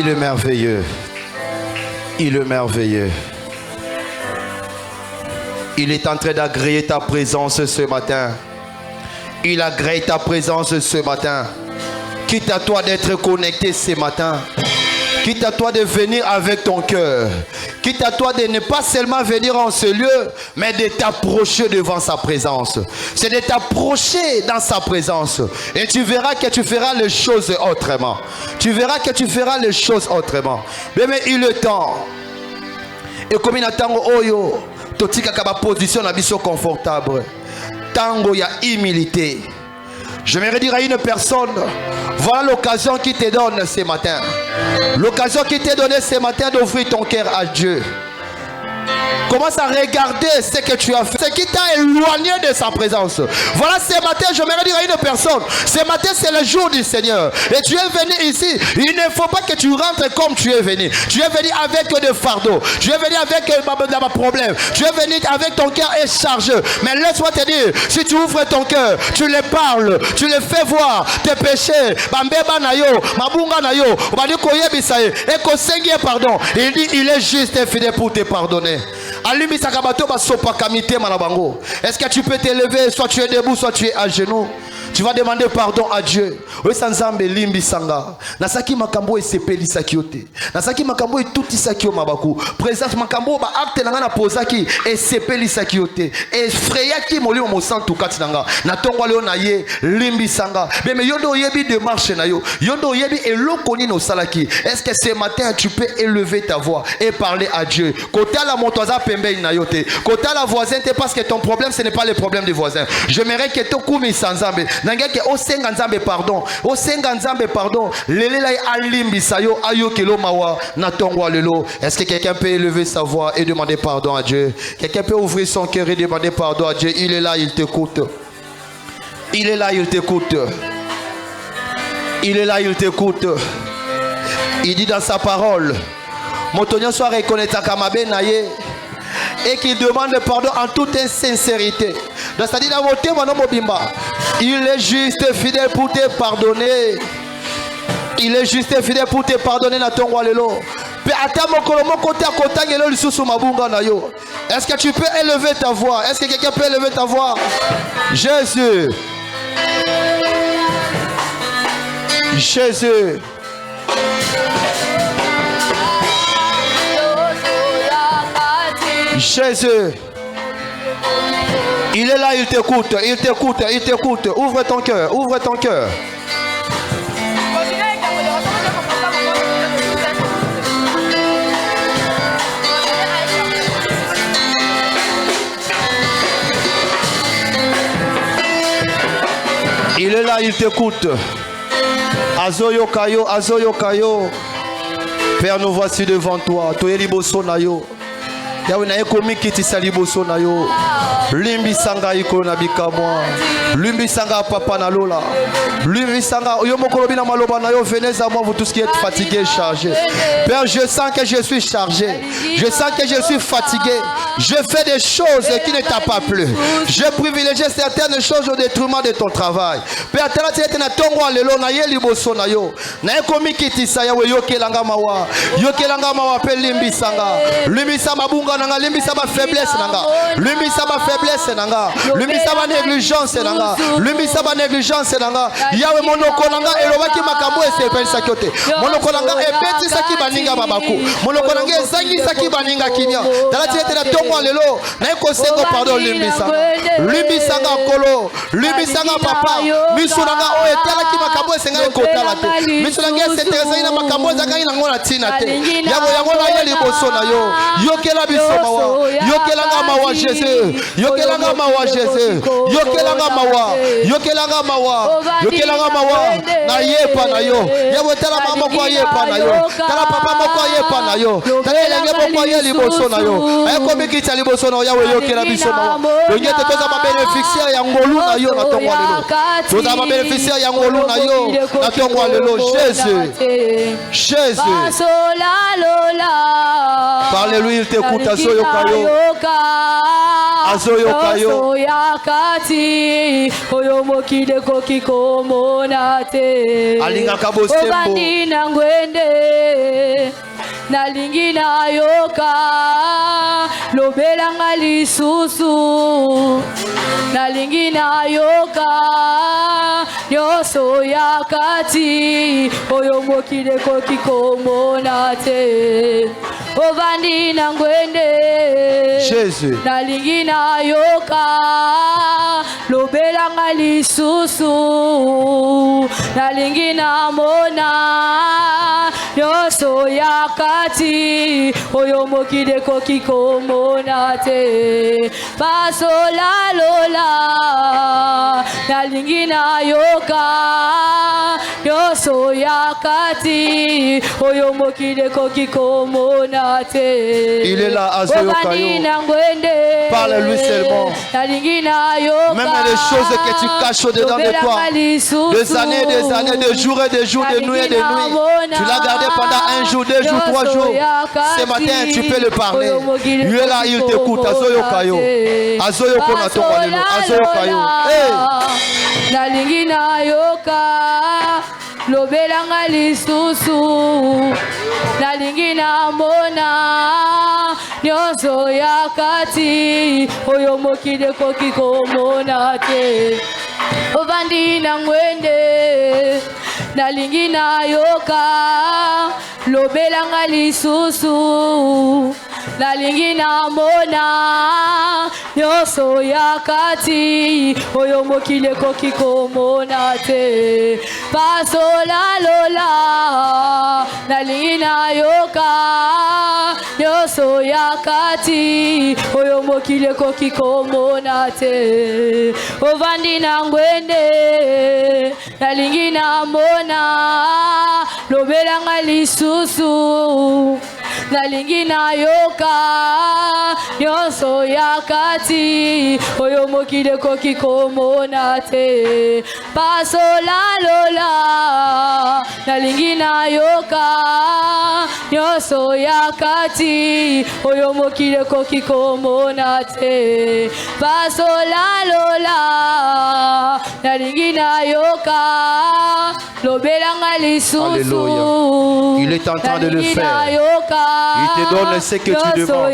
Il est merveilleux. Il est merveilleux. Il est en train d'agréer ta présence ce matin. Il agrée ta présence ce matin. Quitte à toi d'être connecté ce matin. Quitte à toi de venir avec ton cœur. Quitte à toi de ne pas seulement venir en ce lieu, mais de t'approcher devant sa présence. C'est de t'approcher dans sa présence. Et tu verras que tu feras les choses autrement. Tu verras que tu feras les choses autrement. Mais il est temps. Et comme il attend oyo, totika kaba position na biso confortable. Tango ya humilité. J'aimerais dire à une personne, voilà l'occasion qui te donne ce matin. L'occasion qui t'est donnée ce matin d'ouvrir ton cœur à Dieu. Commence à regarder ce que tu as fait, ce qui t'a éloigné de sa présence. Voilà, ce matin, j'aimerais dire à une personne, ce matin c'est le jour du Seigneur. Et tu es venu ici, il ne faut pas que tu rentres comme tu es venu. Tu es venu avec des fardeaux, tu es venu avec des problèmes, tu es venu avec ton cœur est chargé. Mais laisse-moi te dire, si tu ouvres ton cœur, tu le parles, tu le fais voir, tes péchés, bambeba na yo, mabunga na yo, pardon. Il dit, il est juste et fidèle pour te pardonner. Est-ce que tu peux t'élever, soit tu es debout, soit tu es à genoux. Tu vas demander pardon à Dieu. Oui, sanzambe limbi sanga. Nasaki makambo e sepeli sakiote. Nasaki makambo e tuti sakio mabaku. Présence makambo ba acte nanga na pozaki e sepeli sakiote. E freyaki molimo mo santu kati nanga. Na tongwa leo na ye limbi sanga. Mais yondo yebi démarche na yo. Yondo yebi eloko ni no salaki. Est-ce que ce matin tu peux élever ta voix et parler à Dieu? Kota la montoisa pembe na yote. Kota la voisin parce que ton problème ce n'est pas le problème des voisins. J'aimerais que to kumi sanzambe. Nangeke o senga nzambe pardon. O senga nzambe pardon. Lelela alimbi sayo ayo kelo mawa na tongwa lelo. Est-ce que quelqu'un peut élever sa voix et demander pardon à Dieu? Quelqu'un peut ouvrir son cœur et demander pardon à Dieu? Il est là, il t'écoute. Il est là, il t'écoute. Il est là, il t'écoute. Il dit dans sa parole, Motonio soit reconnaître à Kamabe Naye et qu'il demande pardon en toute sincérité. C'est-à-dire dans votre thème, il est juste fidèle pour te pardonner. Il est juste et fidèle pour te pardonner na ton roi lelo. Est-ce que tu peux élever ta voix? Est-ce que quelqu'un peut élever ta voix? Jésus. Jésus. Jésus. Il est là, il t'écoute, il t'écoute, il t'écoute. Ouvre ton cœur, ouvre ton cœur. Il est là, il t'écoute. Azoyo Kayo, Azoyo Kayo. Père, nous voici devant toi. Toi, liboso na yo. Yawe na ekomi kiti sa liboso na yo. Limbi sanga iko na bikamwa. Limbi sanga papa na lola. Limbi sanga yo mokolobi na maloba na yo. Venez à moi vous tous qui êtes fatigués, chargés. Père, je sens que je suis chargé. Je sens que je suis fatigué. Je fais des choses qui ne t'ont pas plu. Je privilégie certaines choses au détriment de ton travail. Père, tu es na tongwa lelo na ye liboso na yo. Na ekomi kiti sa yawe yokelanga mawa. Yokelanga mawa pe limbi sanga. Limbi sanga bunga nanga, limbi sanga faiblesse nanga. Limbi sanga faiblesse nanga. Limbi sanga négligence nanga. Limbi sanga négligence nanga. Yawe monoko nanga elobaki makambo esepeli sakiote. Monoko nanga ebeti saki baninga babaku. Monoko nanga ezangi saki baninga kinya. Dala tu es na tongwa lelo na ekosengo pardon limbi sanga kolo. Limbi sanga papa. Misu nanga o etalaki makambo esenga ekotala te. Misu nanga eseteresa ina makambo ezakaki nango na tina te. Yango na ye liboso na yo. Yokela biso mawa. Yokelanga mawa Jésus. Yokelanga mawa Jésus. Yokelanga mawa. Yokelanga mawa. Yokelanga mawa. Na yepa na yo. Yawe tala mama kwa yepa na yo. Tala papa moko yepa na yo. Tala elenge moko ye liboso na yo. Ayeko mikita liboso na yo yawe yokela biso mawa. Yongete toza ma bénéficiaire ya ngolu na yo na tongwa lelo. Toza ma bénéficiaire ya ngolu na yo na tongwa lelo. Jésus. Jésus. Parle-lui, il t'écoute. Azoyo Kayo. Azoyo Kayo. Alinga kabo sembo. Nalingi na yoka lobelanga lisusu nalingi na yoka nyoso ya kati oyo mokile koki komona te ovandi na ngwende Jésus nalingi na yoka lobelanga lisusu nalingi na mona nyoso ya kati oyo mokile koki komona te pasola lola nalingi na yoka nyoso ya kati oyo mokile koki komona te. Il est là Azoyo Kayo. Parle-lui seulement. Même les choses que tu caches au-dedans de toi, des années, des jours et des jours, des nuits et des nuits, tu l'as gardé pendant un jour, 2 jours, 3 jours. Ce matin, tu peux le parler. Il est là, il t'écoute. Azoyo Kayo. Azoyo Konato Walelo. Azoyo Kayo. Nalingi na yoka lobelanga lisusu nalingi na mona nyoso ya kati oyo mokile koki komona te ovandi na ngwende nalingi na yoka lobelanga lisusu nalingi na mona nyonso ya kati oyo mokili ekoki komona te pasola lola nalingi na yoka nyonso ya kati oyo mokili ekoki komona te ovandi na ngwende nalingi na mona lobelanga lisusu nalingi na yoka nyonso ya kati oyo mokili ekoki komona te pasola lola nalingi na yoka nyonso ya kati oyo mokili ekoki komona te pasola lola nalingi na yoka lobelanga lisusu il est en train de le faire. Il te donne ce que tu demandes.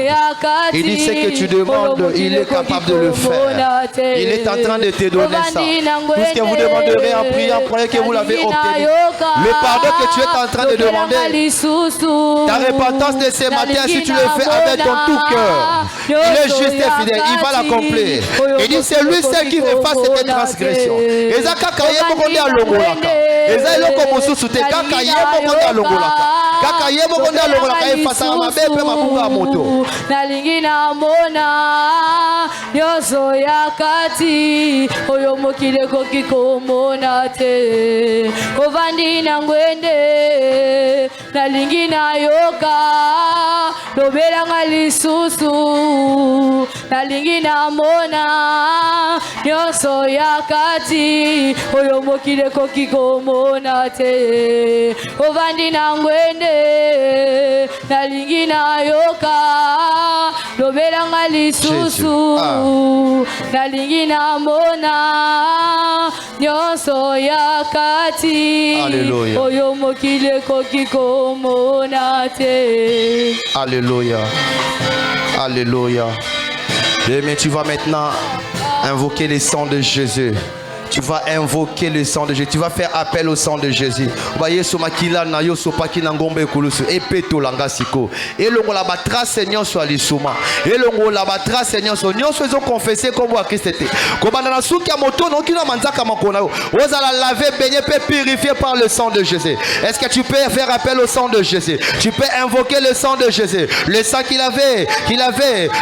Il dit ce que tu demandes, il est capable de le faire. Il est en train de te donner ça. Tout ce que vous demanderez en priant, croyez que vous l'avez obtenu. Le pardon que tu es en train de demander, ta repentance de ce matin, si tu le fais avec ton tout cœur, il est juste et fidèle, il va l'accomplir. Il dit c'est lui seul qui efface cette transgression. nalingi na mona nyonso ya kati oyo mokili ekoki komona te ovandi na ngwende nalingi na yoka lobelanga lisusu nalingi na mona nyonso ya kati oyo mokili ekoki komona te ovandi na ngwende nalingi na yoka lobelanga lisusu nalingi na mona nyonso ya kati oyo mokili ekoki komona te. Alléluia. Alléluia. Mais tu vas maintenant invoquer le sang de Jésus. Tu vas invoquer le sang de Jésus. Tu vas faire appel au sang de Jésus. Et le la batra Seigneur soit l'isuma. Et le la batra Seigneur soit Seigneur soit confessé comme vous à Christ était. Comme dans la souki à moto non qui n'a manza comme on a. Vous allez laver, baigner, purifier par le sang de Jésus. Est-ce que tu peux faire appel au sang de Jésus? Tu peux invoquer le sang de Jésus. Le sang qu'il avait,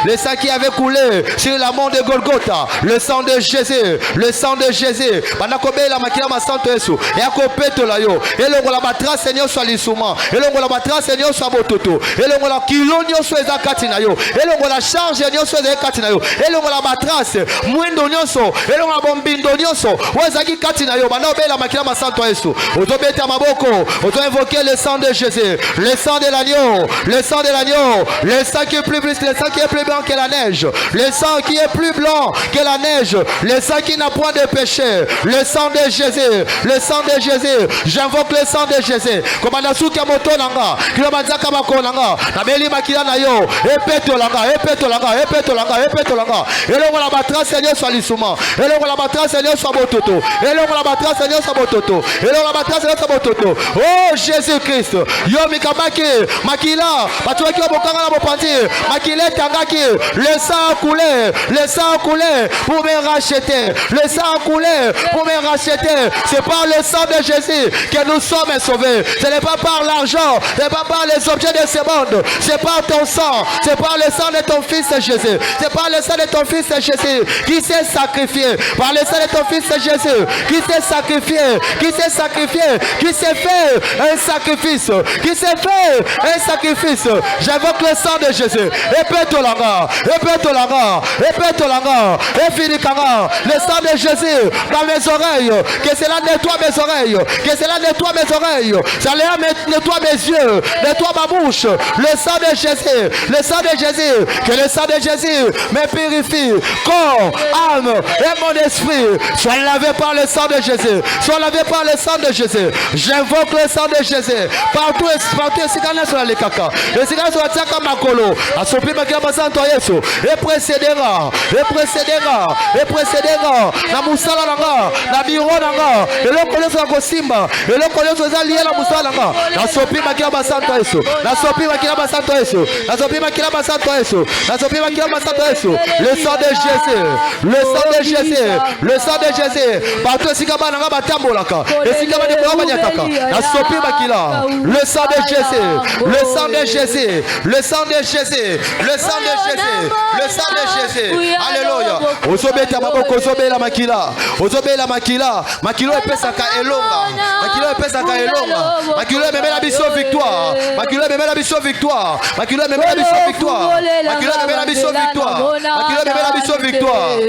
le sang qui avait coulé sur la mort de Golgotha. Le sang de Jésus, le sang de Jésus. Banakobe la makila masanto Yesu. Et akopeto la yo. Et le la batra Seigneur soit l'isuma. Et le la batra Seigneur soit bototo. Et le la kilonyo soit ezakati na yo. Et le la charge nyo soit ezakati na yo. Et le la batras mwindo nyonso. Et le la bombindo nyonso. Wezaki kati na yo. Banakobe la makila masanto Yesu. Otobeta maboko. Oto invoquer le sang de Jésus. Le sang de l'agneau. Le sang de l'agneau. Le sang qui est plus le sang qui est plus blanc que la neige. Le sang qui est plus blanc que la neige. Le sang qui n'a point de péché. Le sang de Jésus, le sang de Jésus, j'invoque le sang de Jésus. Comme on a souki à moto nanga, kilomanzaka makonanga, na beli makila na yo, epeto langa, epeto langa, epeto langa, epeto langa. Et le la batra Seigneur soit l'isuma. Et le la batra Seigneur soit bototo. Et le la batra Seigneur soit bototo. Et le la batra Seigneur soit bototo. Oh Jésus Christ, yo mikabaki, makila, batuaki obokanga na bopanti, makile tangaki, le sang a coulé, le sang a coulé pour me racheter, le sang a coulé pour me racheter. C'est par le sang de Jésus que nous sommes sauvés. Ce n'est pas par l'argent, ce n'est pas par les objets de ce monde, c'est par ton sang, c'est par le sang de ton fils Jésus, c'est par le sang de ton fils Jésus qui s'est sacrifié, par le sang de ton fils Jésus qui s'est sacrifié, qui s'est sacrifié, qui s'est fait un sacrifice, qui s'est fait un sacrifice. J'invoque le sang de Jésus. Répète l'anga, répète l'anga, répète l'anga, et finis le sang de Jésus dans mes oreilles, que cela nettoie mes oreilles, que cela nettoie mes oreilles, cela nettoie mes yeux, nettoie ma bouche. Le sang de Jésus, le sang de Jésus, que le sang de Jésus me purifie, corps, âme et mon esprit. Sois lavé par le sang de Jésus, sois lavé par le sang de Jésus. J'invoque le sang de Jésus partout, partout, sur les caca, le cigare sur la tiaka makolo, à son prix makia basanto Yesu, et précédera, et précédera, et précédera, na musala nanga na biro nanga eloko nyonso ya kosimba eloko nyonso eza lié na mosala nanga nasopi makila basanto yesu nasopi makila basanto yesu nasopi makila basanto yesu nasopi makila basanto yesu le sang de Jésus le sang de Jésus le sang de Jésus partout esika bana nanga batambolaka esika bana ko banyataka nasopi makila le sang de Jésus le sang de Jésus le sang de Jésus le sang de Jésus le sang de Jésus alléluia ozobeta maboko ozobela makila ozobela makila makilo epesaka elonga makilo epesaka elonga makilo ememela biso victoire makilo ememela biso victoire makilo ememela biso victoire makilo ememela biso victoire makilo ememela biso victoire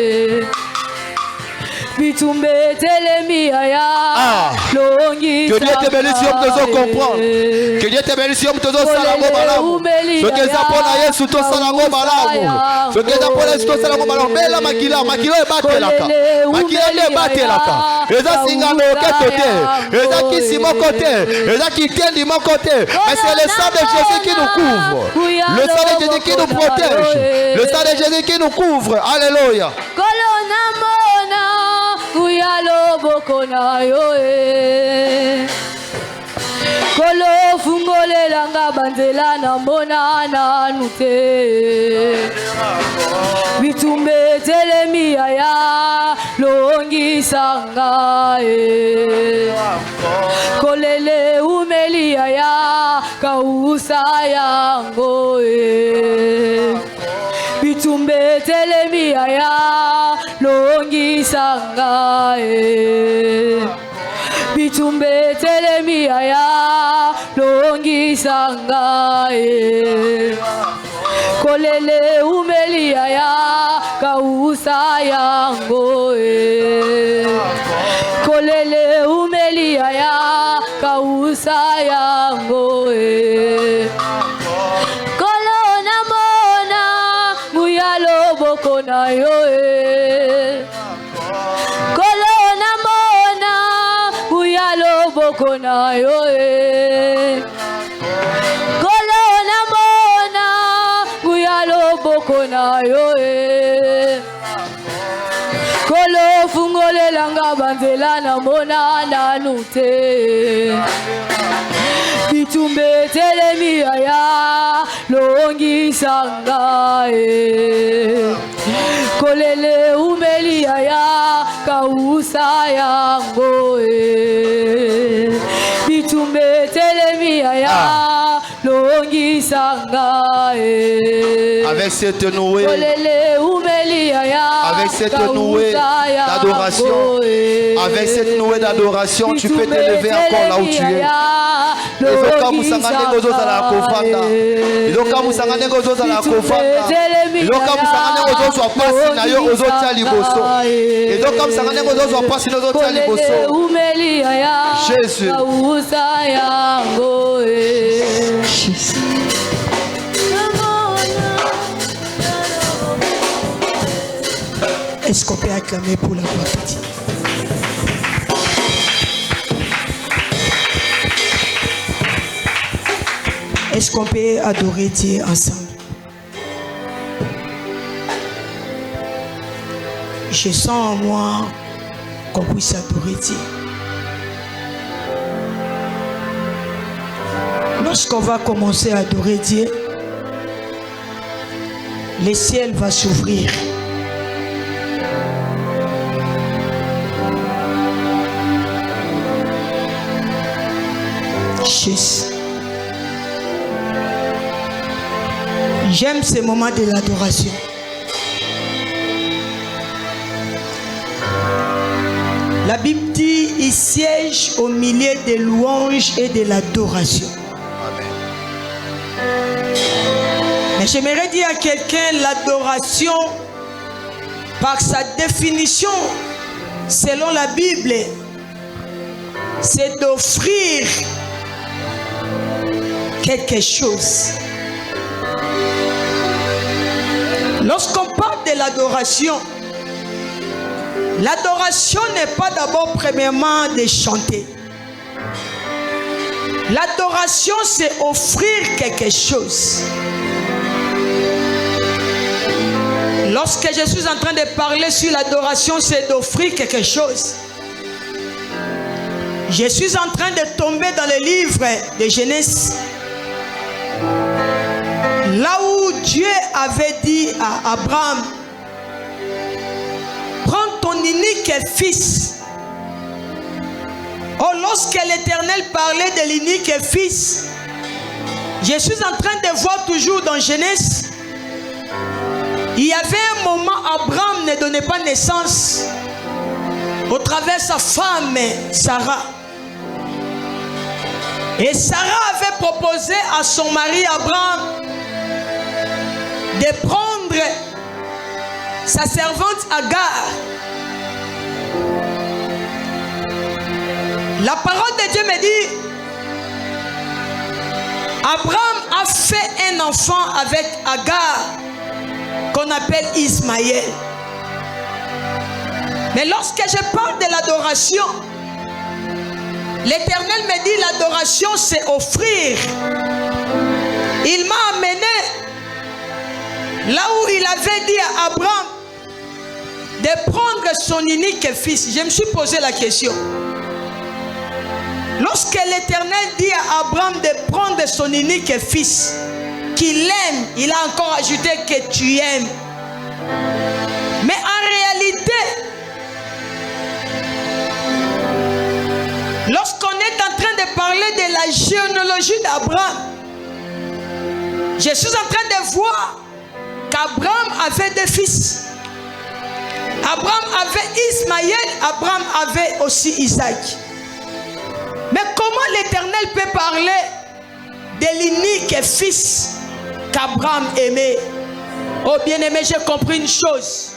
Bitumbe telemia longi que Dieu te bénisse si on te comprendre que Dieu te bénisse si on te salango malamu ce que ça pour na Yesu to salango malamu ce que ça pour Yesu to salango malamu bela makila makilo ebatelaka makila ne batelaka eza singano oketote eza kisi mokote eza kitendi mokote mais c'est le sang de Jésus qui nous couvre le sang de Jésus qui nous protège le sang de Jésus qui nous couvre alléluia Kuyalo boko na yo Kolo fungole langa banzela na mbona na nute Bitumbe telemia ya longi sanga Kolele umelia ya kausa yango Bitumbe telemia ya longi sanga Bitumbe telemia ya longi sanga Kolele umelia ya kausa yango Kolele umelia ya kausa yango Kolona mona muyalo boko na yo Kolona mona muyalo boko na yo Kolona mona muyalo boko na yo Kolo fungole langa banzela na mona na nute Bitumbe telemia ya longi sanga Kolele umelia ya kausa yango Bitumbe telemia ya longi sanga avec cette nouée Kolele umelia ya avec cette nouée d'adoration avec cette nouée d'adoration tu peux t'élever encore là où tu es Izoka musangane gozo za la kofanda Izoka musangane gozo za la kofanda Izoka musangane gozo za pasi na yo ozo tia liboso Izoka musangane gozo za pasi na ozo tia liboso Jésus Est-ce qu'on peut acclamer pour la voix petite? Est-ce qu'on peut adorer Dieu ensemble? Je sens en moi qu'on puisse adorer Dieu. Lorsqu'on va commencer à adorer Dieu, le ciel va s'ouvrir. J'aime ce moment de l'adoration. La Bible dit il siège au milieu des louanges et de l'adoration. Mais j'aimerais dire à quelqu'un, l'adoration, par sa définition, selon la Bible, c'est d'offrir quelque chose. Lorsqu'on parle de l'adoration, l'adoration n'est pas d'abord premièrement de chanter. L'adoration, c'est offrir quelque chose. Lorsque je suis en train de parler sur l'adoration, c'est d'offrir quelque chose. Je suis en train de tomber dans le livre de Genèse. Là où Dieu avait dit à Abraham, prends ton unique fils. Oh, lorsque l'Éternel parlait de l'unique fils, je suis en train de voir toujours dans Genèse, il y avait un moment où Abraham ne donnait pas naissance au travers de sa femme Sarah. Et Sarah avait proposé à son mari Abraham de prendre sa servante Agar. La parole de Dieu me dit, Abraham a fait un enfant avec Agar qu'on appelle Ismaël. Mais lorsque je parle de l'adoration, l'Éternel me dit l'adoration c'est offrir. Il m'a amené là où il avait dit à Abraham de prendre son unique fils. Je me suis posé la question. Lorsque l'Éternel dit à Abraham de prendre son unique fils, qu'il aime, il a encore ajouté que tu aimes. Mais en réalité, lorsqu'on est en train de parler de la généalogie d'Abraham, je suis en train de voir qu'Abraham avait des fils. Abraham avait Ismaël, Abraham avait aussi Isaac. Mais comment l'Éternel peut parler de l'unique fils qu'Abraham aimait? Oh bien-aimé, j'ai compris une chose.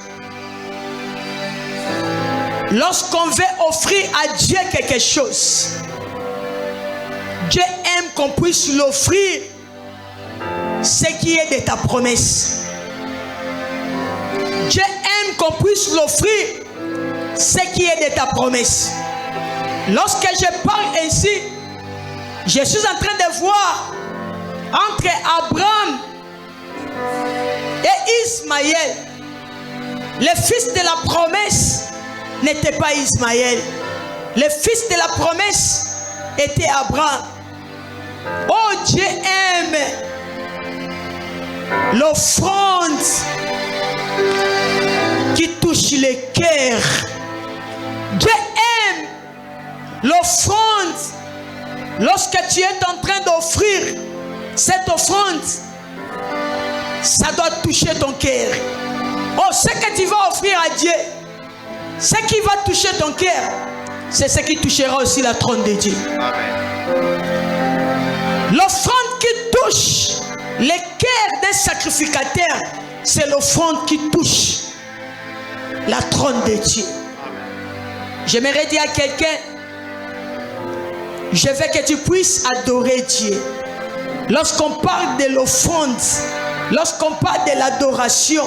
Lorsqu'on veut offrir à Dieu quelque chose, Dieu aime qu'on puisse l'offrir ce qui est de ta promesse. Dieu aime qu'on puisse l'offrir ce qui est de ta promesse. Lorsque je parle ainsi, je suis en train de voir entre Abraham et Ismaël, le fils de la promesse n'était pas Ismaël. Le fils de la promesse était Abraham. Oh, Dieu aime l'offrande qui touche les cœurs. Dieu aime l'offrande. Lorsque tu es en train d'offrir cette offrande, ça doit toucher ton cœur. Oh, ce que tu vas offrir à Dieu, ce qui va toucher ton cœur, c'est ce qui touchera aussi la trône de Dieu. L'offrande qui touche le cœur d'un sacrificateur, c'est l'offrande qui touche la trône de Dieu. J'aimerais dire à quelqu'un, je veux que tu puisses adorer Dieu. Lorsqu'on parle de l'offrande, lorsqu'on parle de l'adoration,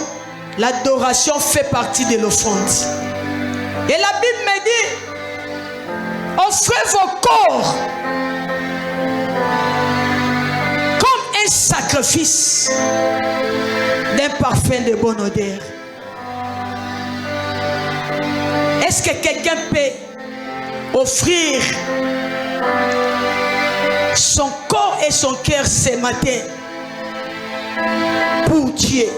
l'adoration fait partie de l'offrande. Et la Bible me dit, offrez vos corps comme un sacrifice d'un parfum de bonne odeur. Est-ce que quelqu'un peut offrir son corps et son cœur ce matin pour Dieu?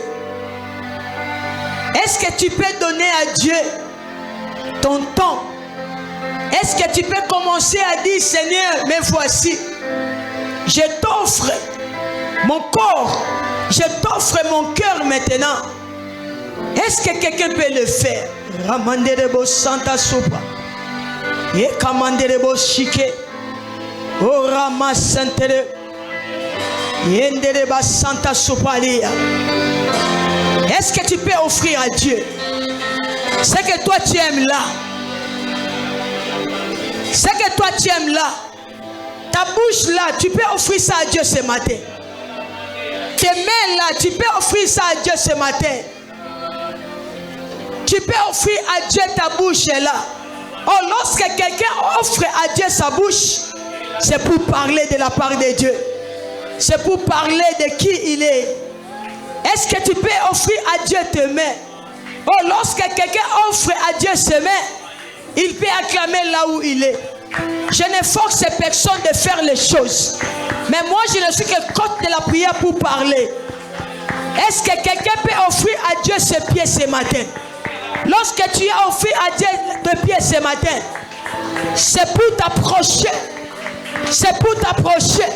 Est-ce que tu peux donner à Dieu ton temps? Est-ce que tu peux commencer à dire, Seigneur, mais voici, je t'offre mon corps, je t'offre mon cœur maintenant. Est-ce que quelqu'un peut le faire? Ramanderebo Santa Sopa. Et Kamanderebo Shike. O Rama Santere. Yendereba Santa Sopalia. Est-ce que tu peux offrir à Dieu ce que toi tu aimes là? Ce que toi tu aimes là, ta bouche là, tu peux offrir ça à Dieu ce matin. Tes mains là, tu peux offrir ça à Dieu ce matin. Tu peux offrir à Dieu ta bouche là. Oh, lorsque quelqu'un offre à Dieu sa bouche, c'est pour parler de la part de Dieu. C'est pour parler de qui il est. Est-ce que tu peux offrir à Dieu tes mains? Oh, lorsque quelqu'un offre à Dieu ses mains, il peut acclamer là où il est. Je ne force personne de faire les choses. Mais moi, je ne suis que côte de la prière pour parler. Est-ce que quelqu'un peut offrir à Dieu ses pieds ce matin? Lorsque tu as offert à Dieu tes pieds ce matin, c'est pour t'approcher. C'est pour t'approcher.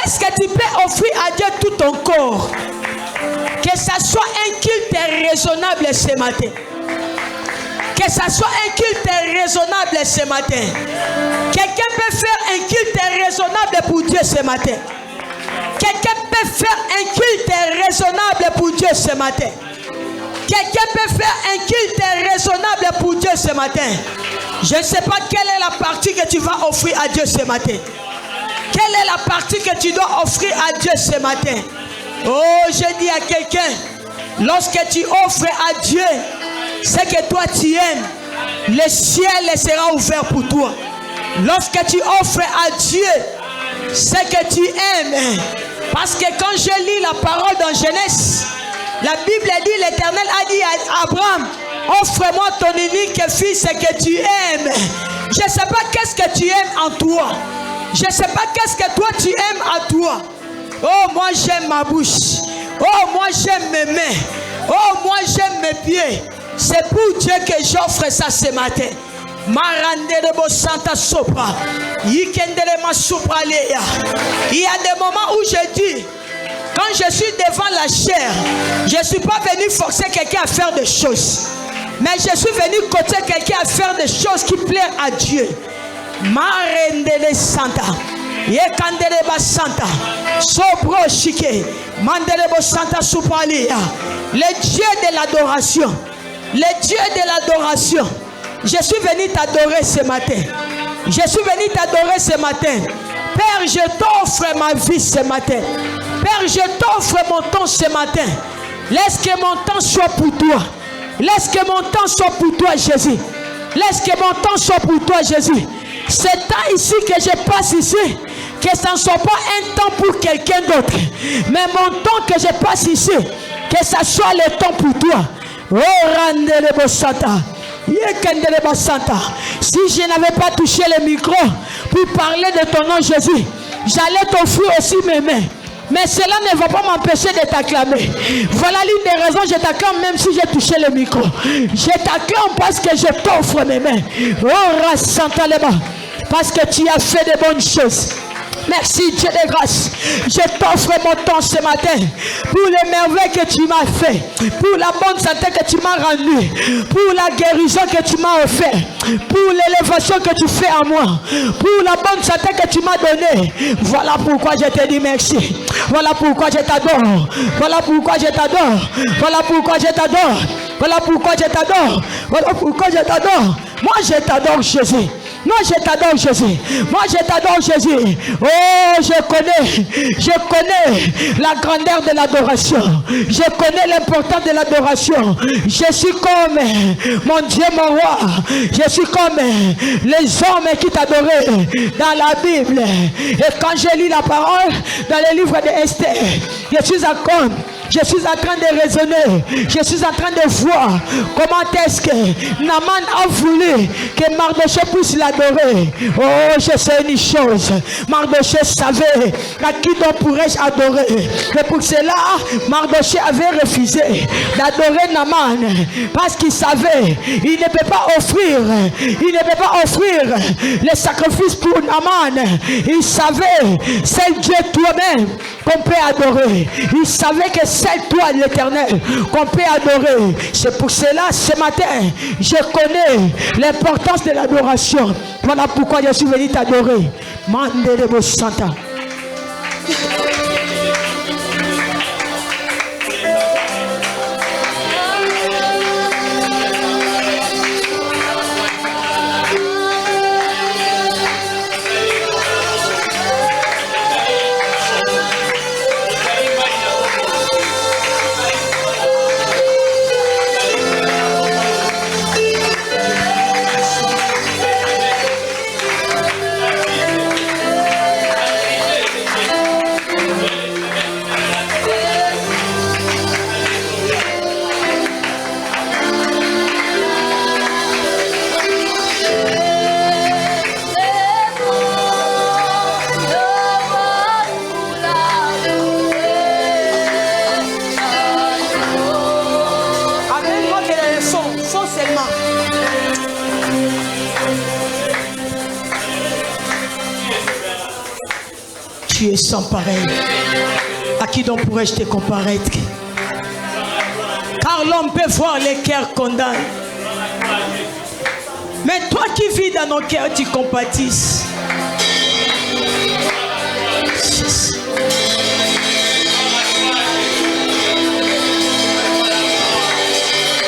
Est-ce que tu peux offrir à Dieu tout ton corps? Que ça soit un culte raisonnable ce matin. Que ça soit un culte raisonnable ce matin. Quelqu'un peut faire un culte raisonnable pour Dieu ce matin. Quelqu'un peut faire un culte raisonnable pour Dieu ce matin. Quelqu'un peut faire un culte raisonnable pour Dieu ce matin. Je ne sais pas quelle est la partie que tu vas offrir à Dieu ce matin. Quelle est la partie que tu dois offrir à Dieu ce matin? Oh, je dis à quelqu'un, lorsque tu offres à Dieu ce que toi tu aimes, le ciel sera ouvert pour toi. Lorsque tu offres à Dieu ce que tu aimes, parce que quand je lis la parole dans Genèse, la Bible dit, l'Éternel a dit à Abraham, offre-moi ton unique fils que tu aimes. Je ne sais pas qu'est-ce que tu aimes en toi. Je ne sais pas qu'est-ce que toi tu aimes à toi. Oh, moi j'aime ma bouche. Oh, moi j'aime mes mains. Oh, moi j'aime mes pieds. C'est pour Dieu que j'offre ça ce matin. Il y a des moments où je dis, quand je suis devant la chair, je ne suis pas venu forcer quelqu'un à faire des choses. Mais je suis venu coacher quelqu'un à faire des choses qui plaisent à Dieu. Marendele Santa. Yekandeleba Santa. Sobro Shike. Mandelebo Santa Supalia. Le Dieu de l'adoration. Le Dieu de l'adoration. Je suis venu t'adorer ce matin. Je suis venu t'adorer ce matin. Père, je t'offre ma vie ce matin. Père, je t'offre mon temps ce matin. Laisse que mon temps soit pour toi. Laisse que mon temps soit pour toi, Jésus. Laisse que mon temps soit pour toi, Jésus. Ce temps ici que je passe ici, que ça ne soit pas un temps pour quelqu'un d'autre. Mais mon temps que je passe ici, que ça soit le temps pour toi. Oh, Randelebo Santa. Si je n'avais pas touché le micro pour parler de ton nom, Jésus, j'allais t'offrir aussi mes mains. Mais cela ne va pas m'empêcher de t'acclamer. Voilà l'une des raisons, je t'acclame même si j'ai touché le micro. Je t'acclame parce que je t'offre mes mains. Oh, Rassantaleba, parce que tu as fait de bonnes choses. Merci Dieu de grâce. Je t'offre mon temps ce matin pour les merveilles que tu m'as fait, pour la bonne santé que tu m'as rendue, pour la guérison que tu m'as offert, pour l'élévation que tu fais en moi, pour la bonne santé que tu m'as donnée. Voilà pourquoi je te dis merci. Voilà pourquoi je t'adore. Voilà pourquoi je t'adore. Voilà pourquoi je t'adore. Voilà pourquoi je t'adore. Voilà pourquoi je t'adore. Moi je t'adore Jésus. Moi je t'adore Jésus. Moi je t'adore Jésus. Oh, je connais la grandeur de l'adoration. Je connais l'importance de l'adoration. Je suis comme mon Dieu, mon roi. Je suis comme les hommes qui t'adoraient dans la Bible. Et quand je lis la parole dans le livre d'Esther, je suis en train de raisonner. Je suis en train de voir comment est-ce que Naman a voulu que Mardochée puisse l'adorer. Oh, je sais une chose. Mardochée savait à qui donc pourrais-je adorer. Et pour cela, Mardochée avait refusé d'adorer Naman. Parce qu'il savait, il ne peut pas offrir le sacrifice pour Naman. Il savait, c'est Dieu toi-même qu'on peut adorer. Il savait que c'est toi l'Éternel qu'on peut adorer. C'est pour cela ce matin je connais l'importance de l'adoration. Voilà pourquoi je suis venu t'adorer. Mandelebo Santa. tu es sans pareil. À qui donc pourrais-je te comparaître? Car l'homme peut voir les cœurs condamnés. Mais toi qui vis dans nos cœurs, tu compatisses.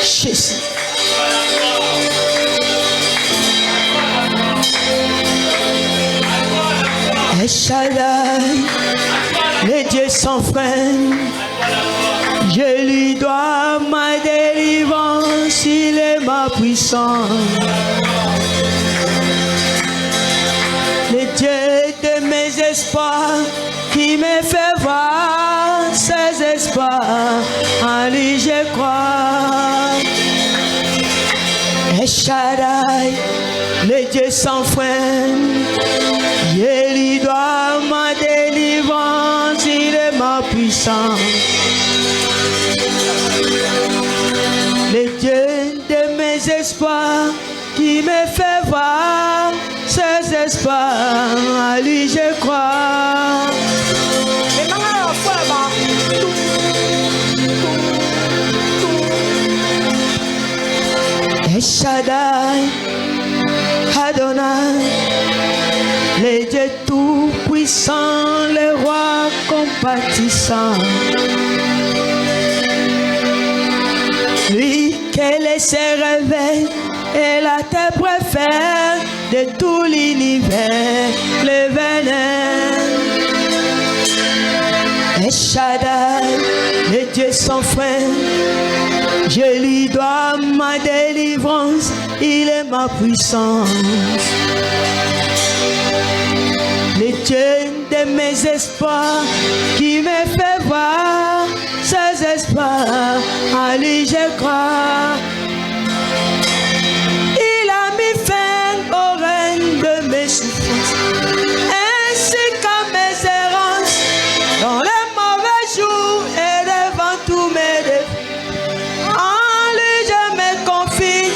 Jésus. El Shaddai, le Dieu sans frein, je lui dois ma délivrance, il est ma puissance. Le Dieu de mes espoirs, qui me fait voir ses espoirs, en lui je crois. El Shaddai, le Dieu sans frein, je lui dois ma délivrance, il est ma puissance. Le Dieu de mes espoirs, qui me fait voir ses espoirs, à lui je crois. El Shaddai, Adonai, le Dieu tout-puissant, le roi compatissant. Lui qui laisse réveiller et la terre préfère de tout l'univers, le venin. El Shaddai, le Dieu sans frein, je lui dois ma délivrance, il est ma puissance. Le Dieu de mes espoirs, qui me fait voir ses espoirs, à lui je crois. Il a mis fin au règne de mes souffrances, ainsi qu'à mes errances, dans les mauvais jours et devant tous mes défis. En lui je me confie,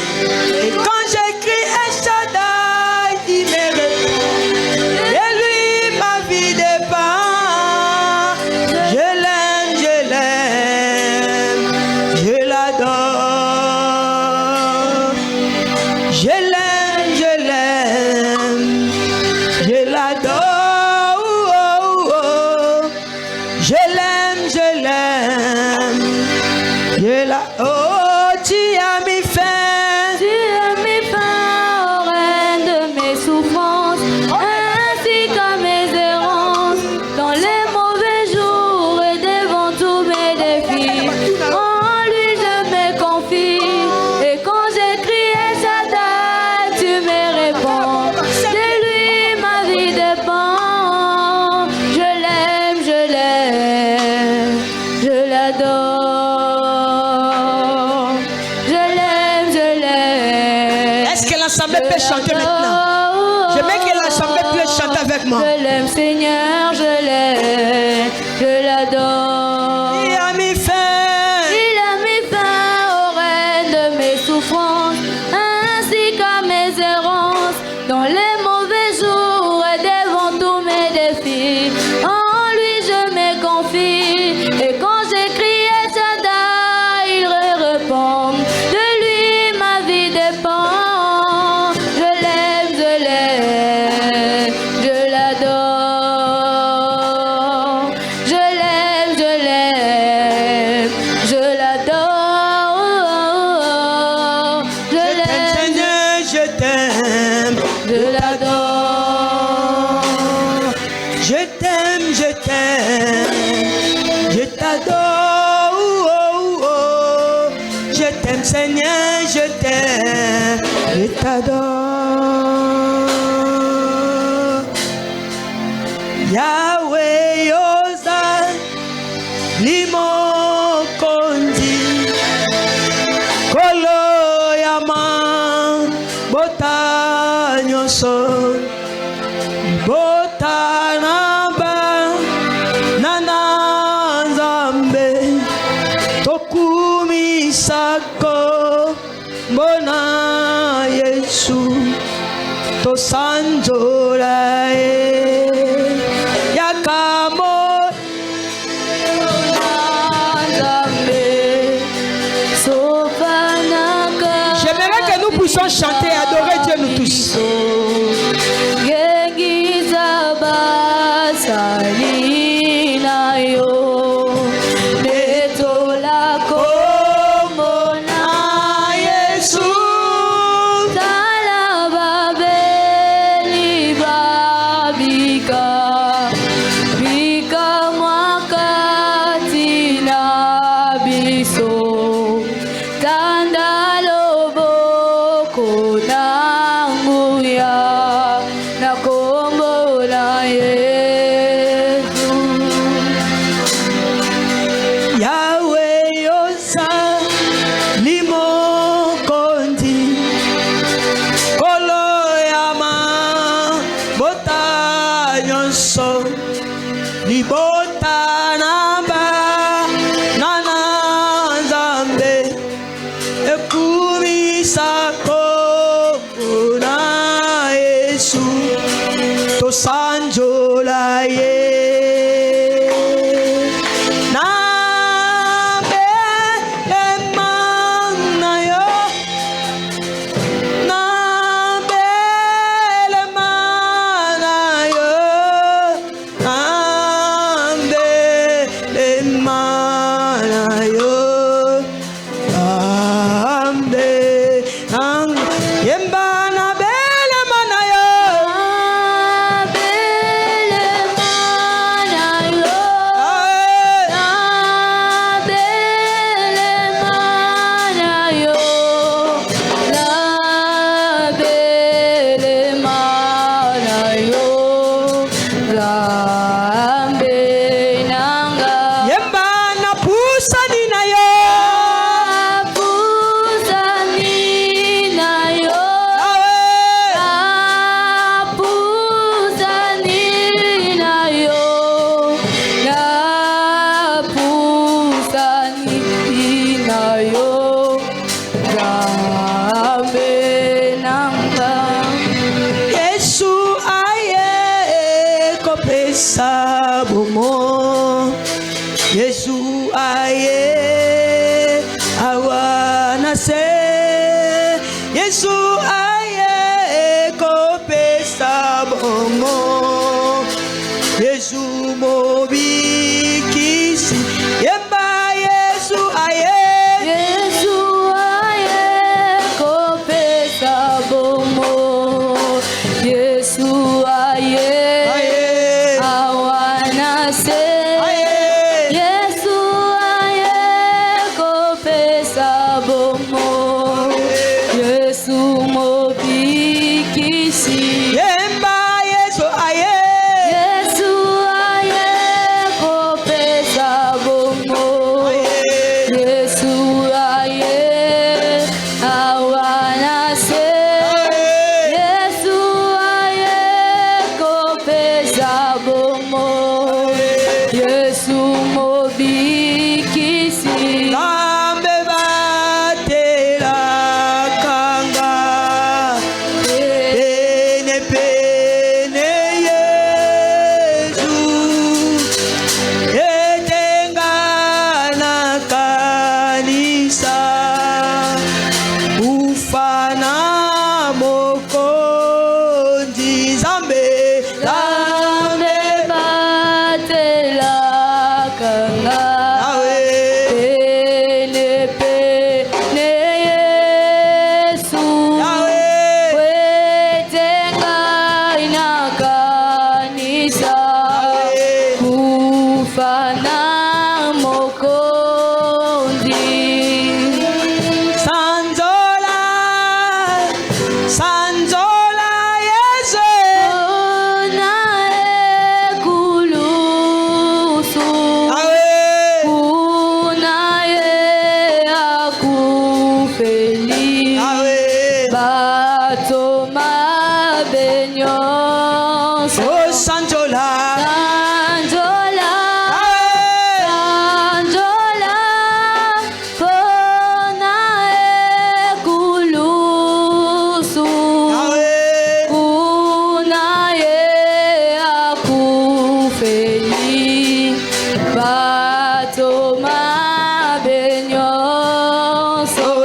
et quand j'écris El Shaddai, il me répond. De lui ma vie dépend. Je l'aime, je l'adore. Je l'aime, je l'aime, je l'adore. Je l'aime, je l'aime, je la. Oh, tu as mis fin. Tu as mis fin au règne de mes souffrances, ainsi qu'à mes errances, dans les mauvais jours et devant tous mes défis. En lui je me confie, et quand j'écris El Shaddai, tu me réponds. De lui ma vie dépend. Je l'aime, je l'adore. Je l'aime, je l'aime. Est-ce que l'ensemble peut chanter maintenant? Je veux que l'ensemble peut chanter avec moi. Je l'aime, Seigneur, je l'aime, je l'adore. Il a mis fin. Il a mis fin au règne de mes souffrances, ainsi qu'à mes errances, dans les mauvais jours et devant tous mes défis. En lui je me confie, et quand j'écris El Shaddai, il répond. De lui ma vie dépend. Je l'aime, je l'adore. Je l'aime, je l'adore. Je l'aime, Seigneur, je t'aime, je l'adore. je t'aime, je t'aime, je t'adore. Je t'aime, Seigneur, je t'aime, je t'adore. Yahweh Yosa, Limo Kondi, Kolo Yama, Bota Nyoso, Bota Naba, Nana Nzambe, Tokumi Sako, Bona Yesu, Tosanjola, Yaka. Sanjola,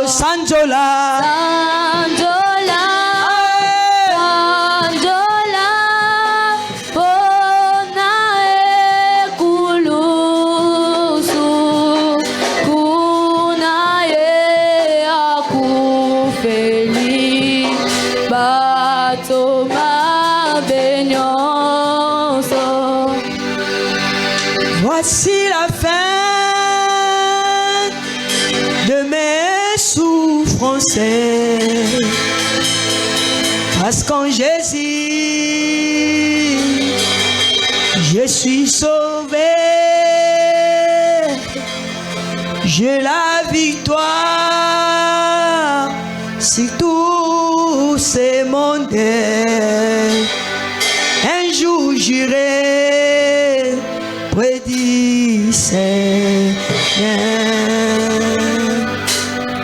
Sanjola, Voici la fin de mes souffrances. Parce qu'en Jésus, je suis sauvé. J'ai la victoire sur tous ces mondes. Un jour j'irai près du Seigneur.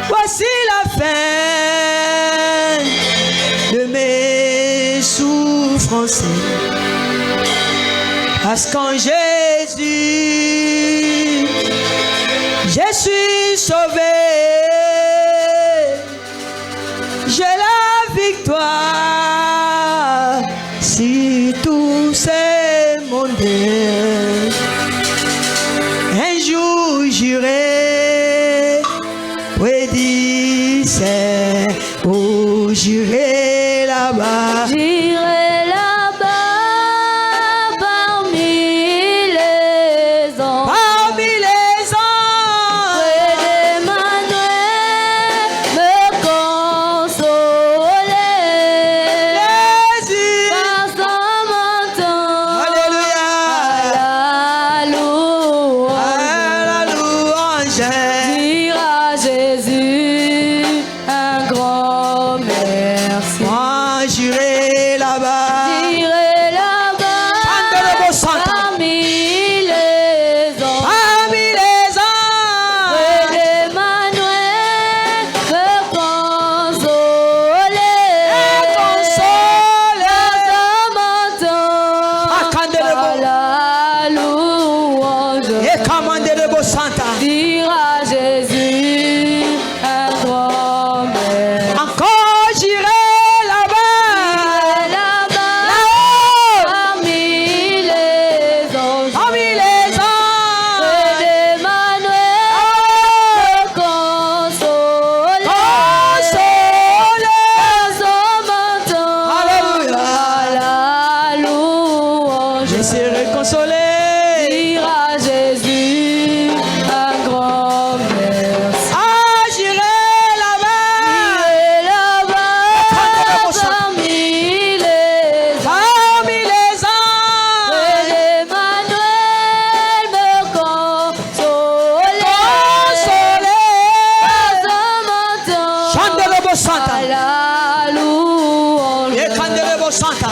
Voici la fin de mes souffrances. Parce qu'en Jésus, je suis sauvé. J'ai la victoire sur tous ces mondes. Un jour j'irai près du Seigneur. Oh, j'irai là-bas. J'irai là-bas parmi les anges. Parmi les anges. Près d'Emmanuel me consoler. Jésus. Par son menton. Alléluia. La louange. À la louange. Dire à Jésus un grand merci. Moi j'irai là-bas. J'irai là-bas parmi les anges. Parmi les anges. Près d'Emmanuel me consoler. Consoler. Dans son menton. Akandele-bo. À la louange. Et commandez-le Santa. Dire à Jésus un grand merci. Encore j'irai là-bas. Là-bas, Là-haut. parmi les anges, Parmi les anges. près d'Emmanuel, me consoler. Consoler. Dans son menton. Alléluia. À la louange. Je serai consolé. Dire à Jésus un grand merci. Ah, j'irai là-bas. Et là-bas, parmi les anges, Parmi les anges. près d'Emmanuel me consoler. Consoler. Dans son menton. Chantez-le Santa. À la louange. Et candez-le Santa.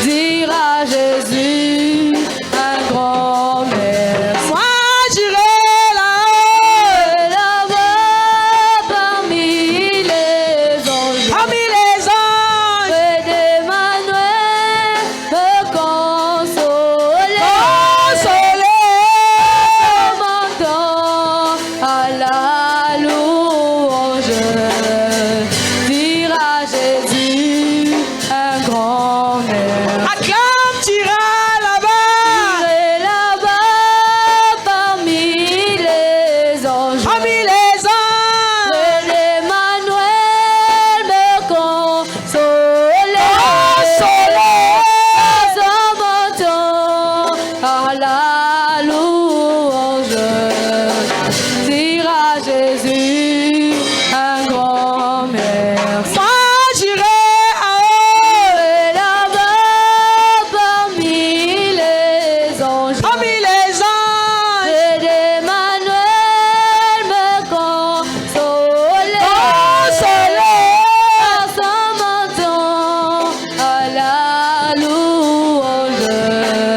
Dire à Jésus un grand merci. Moi j'irai là-haut. Et là-bas, parmi les anges, Parmi les anges. près d'Emmanuel, me consoler. Consoler. Son menton. À la louange. Dire à Jésus un grand merci. Acclame, tira là-bas. Et là-bas, parmi les anges, Parmi les anges. près d'Emmanuel me consoler. Dans son menton. À la louange. Dire à Jésus un grand merci. Moi j'irai là-haut. Et là-bas, parmi les anges, Parmi les anges. près d'Emmanuel me consoler. Dans son menton. À la louange.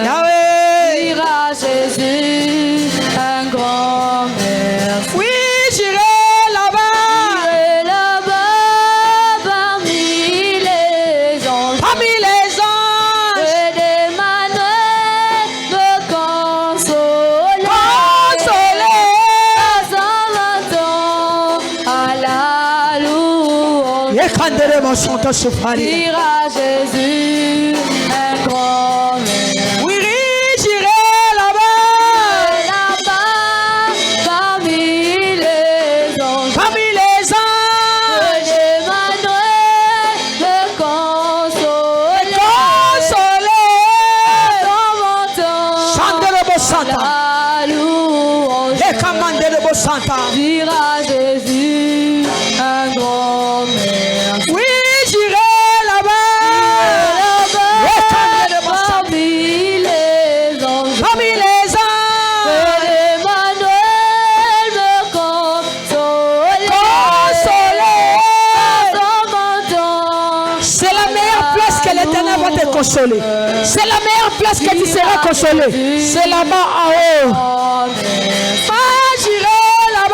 Yahweh. Dire à Jésus un grand merci. Oui, j'irai là-bas. Et là-bas, parmi les anges, Parmi les anges. près d'Emmanuel me consoler. Consoler. Dans son menton. À la louange. Et candez-le Santa Sofari. Dire à Jésus un grand merci. Oui, j'irai là-bas. Et là-bas, parmi les anges, Parmi les anges. près d'Emmanuel me consoler. Consoler. Dans son menton. Chantez-le Santa. La consolé. C'est la meilleure place que tu seras consolé. C'est là-bas en haut. Moi, j'irai là-bas.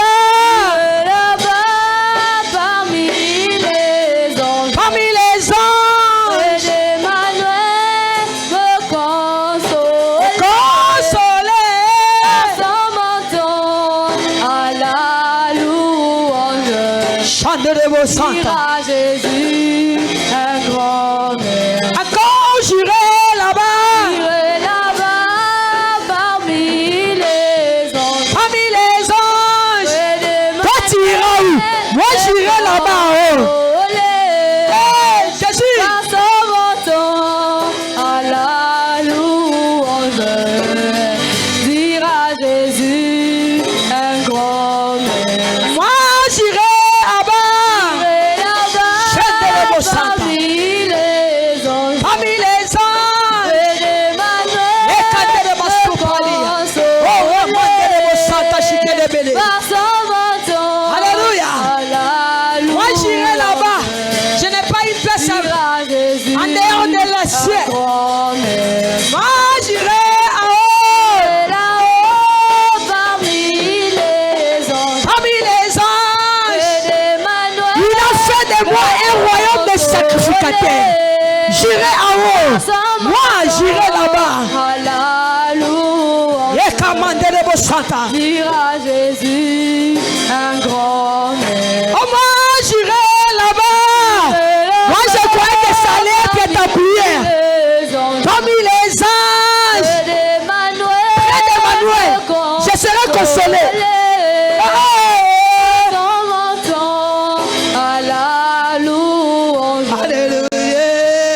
Parmi les anges. Parmi les anges. Emmanuel me consoler. Consoler. Son menton à la louange. Chante de vos saints. Dira Jésus un grand merci. Encore j'irai là-bas. J'irai là-bas parmi les anges. Parmi les anges. Près d'Emmanuel, Toi tu iras où? Moi j'irai là-bas en haut. Hey, Jésus. Par son menton à la louange, dira Jésus un grand merci. Moi j'irai là-bas. J'irai là-bas Chante de vos saints. parmi les anges. Parmi les anges. Près d'Emmanuel, Et quand de ma soupali. Oh, remande de vos saints, chiquet de belé. par son menton Alléluia. à la Moi louange, j'irai là-bas. Je n'ai pas une place à dira Jésus en dehors de la un ciel. grand merci. Moi j'irai en haut. Là-haut parmi les anges, Parmi les anges. près d'Emmanuel, Il a fait de moi un royaume de sacrificateurs. J'irai en haut. Moi j'irai là-bas. à la louange, Et commandez de vos saints. dira Jésus un grand merci. Oh, moi j'irai là-bas. Moi je croyais que ça allait être ta prière. Les anges, Parmi les anges. près d'Emmanuel, Près d'Emmanuel, je serai consolé. Oh, Son menton à la louange, alléluia.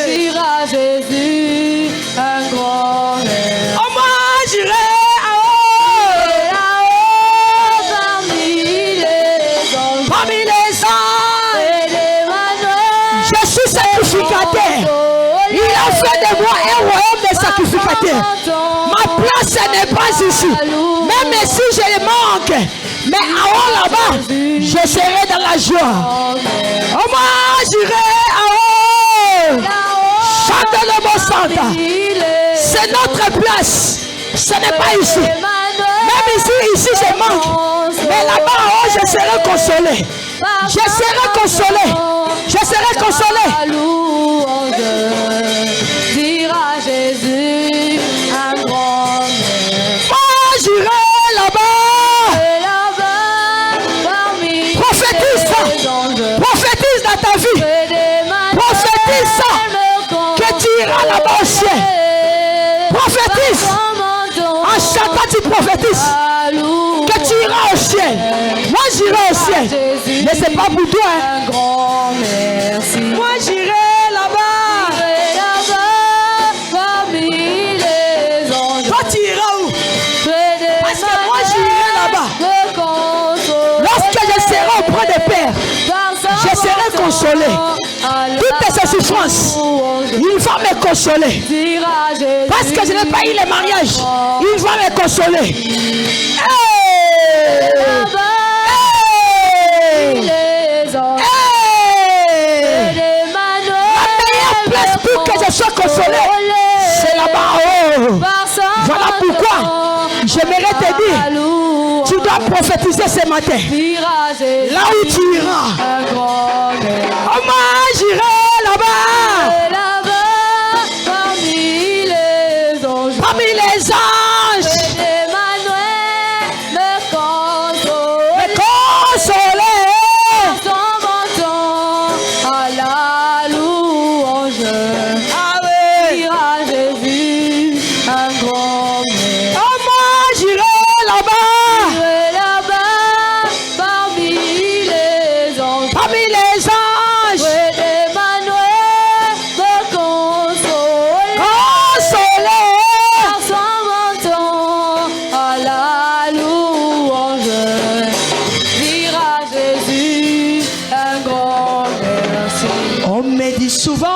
dira Jésus un grand merci. Oh, moi j'irai en haut. Là-haut parmi les anges, Parmi les anges. près d'Emmanuel, Je suis sacrificateur. Il a fait de moi un royaume de sacrificateurs. Ma place n'est pas ici. Même si je manque, mais en haut là-bas, je serai dans la joie. Oh, moi j'irai en haut. Chante le mot Santa. C'est notre place. Ce n'est pas ici. Même ici je manque. Mais là-bas en haut, je serai consolé. Je serai consolé. Je serai consolé. La louange, dira Jésus un grand merci. Moi j'irai là-bas. Et là-bas, parmi Prophétise ça. les anges, Prophétise dans ta vie. près d'Emmanuel, Prophétise ça. me Que tu iras là-bas au ciel. Prophétise. En chantant, tu prophétises. Que tu iras au ciel. Moi j'irai au ciel. Mais c'est pas pour toi. Hein. Un grand merci. Moi j'irai là-bas. Et là-bas, parmi les anges, Toi tu iras où? près Parce que moi j'irai là-bas. me consoler. Lorsque je serai auprès des pères, je serai consolé. Toutes ces souffrances, il va me consoler. Parce que je n'ai pas eu le mariage, il va me consoler. Hey! Hey! Hey! La meilleure place pour que je sois consolé, c'est là-bas en haut. Voilà pourquoi j'aimerais te dire, tu dois prophétiser ce matin. Là où tu iras, oh, moi j'irai là-bas. Parmi les anges, me consoler. Ah oui. Oh, moi j'irai là-bas. Parmi les anges, on me dit souvent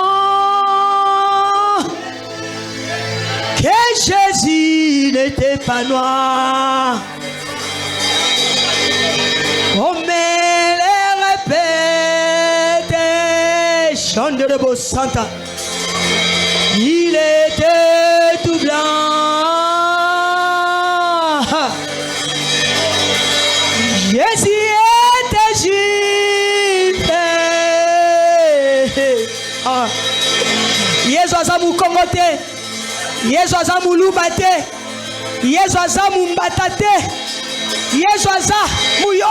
que Jésus n'était pas noir. On me le répète, chante de beau Santa. Il te. Yesu aza muluba te. Yesu aza mumbata te.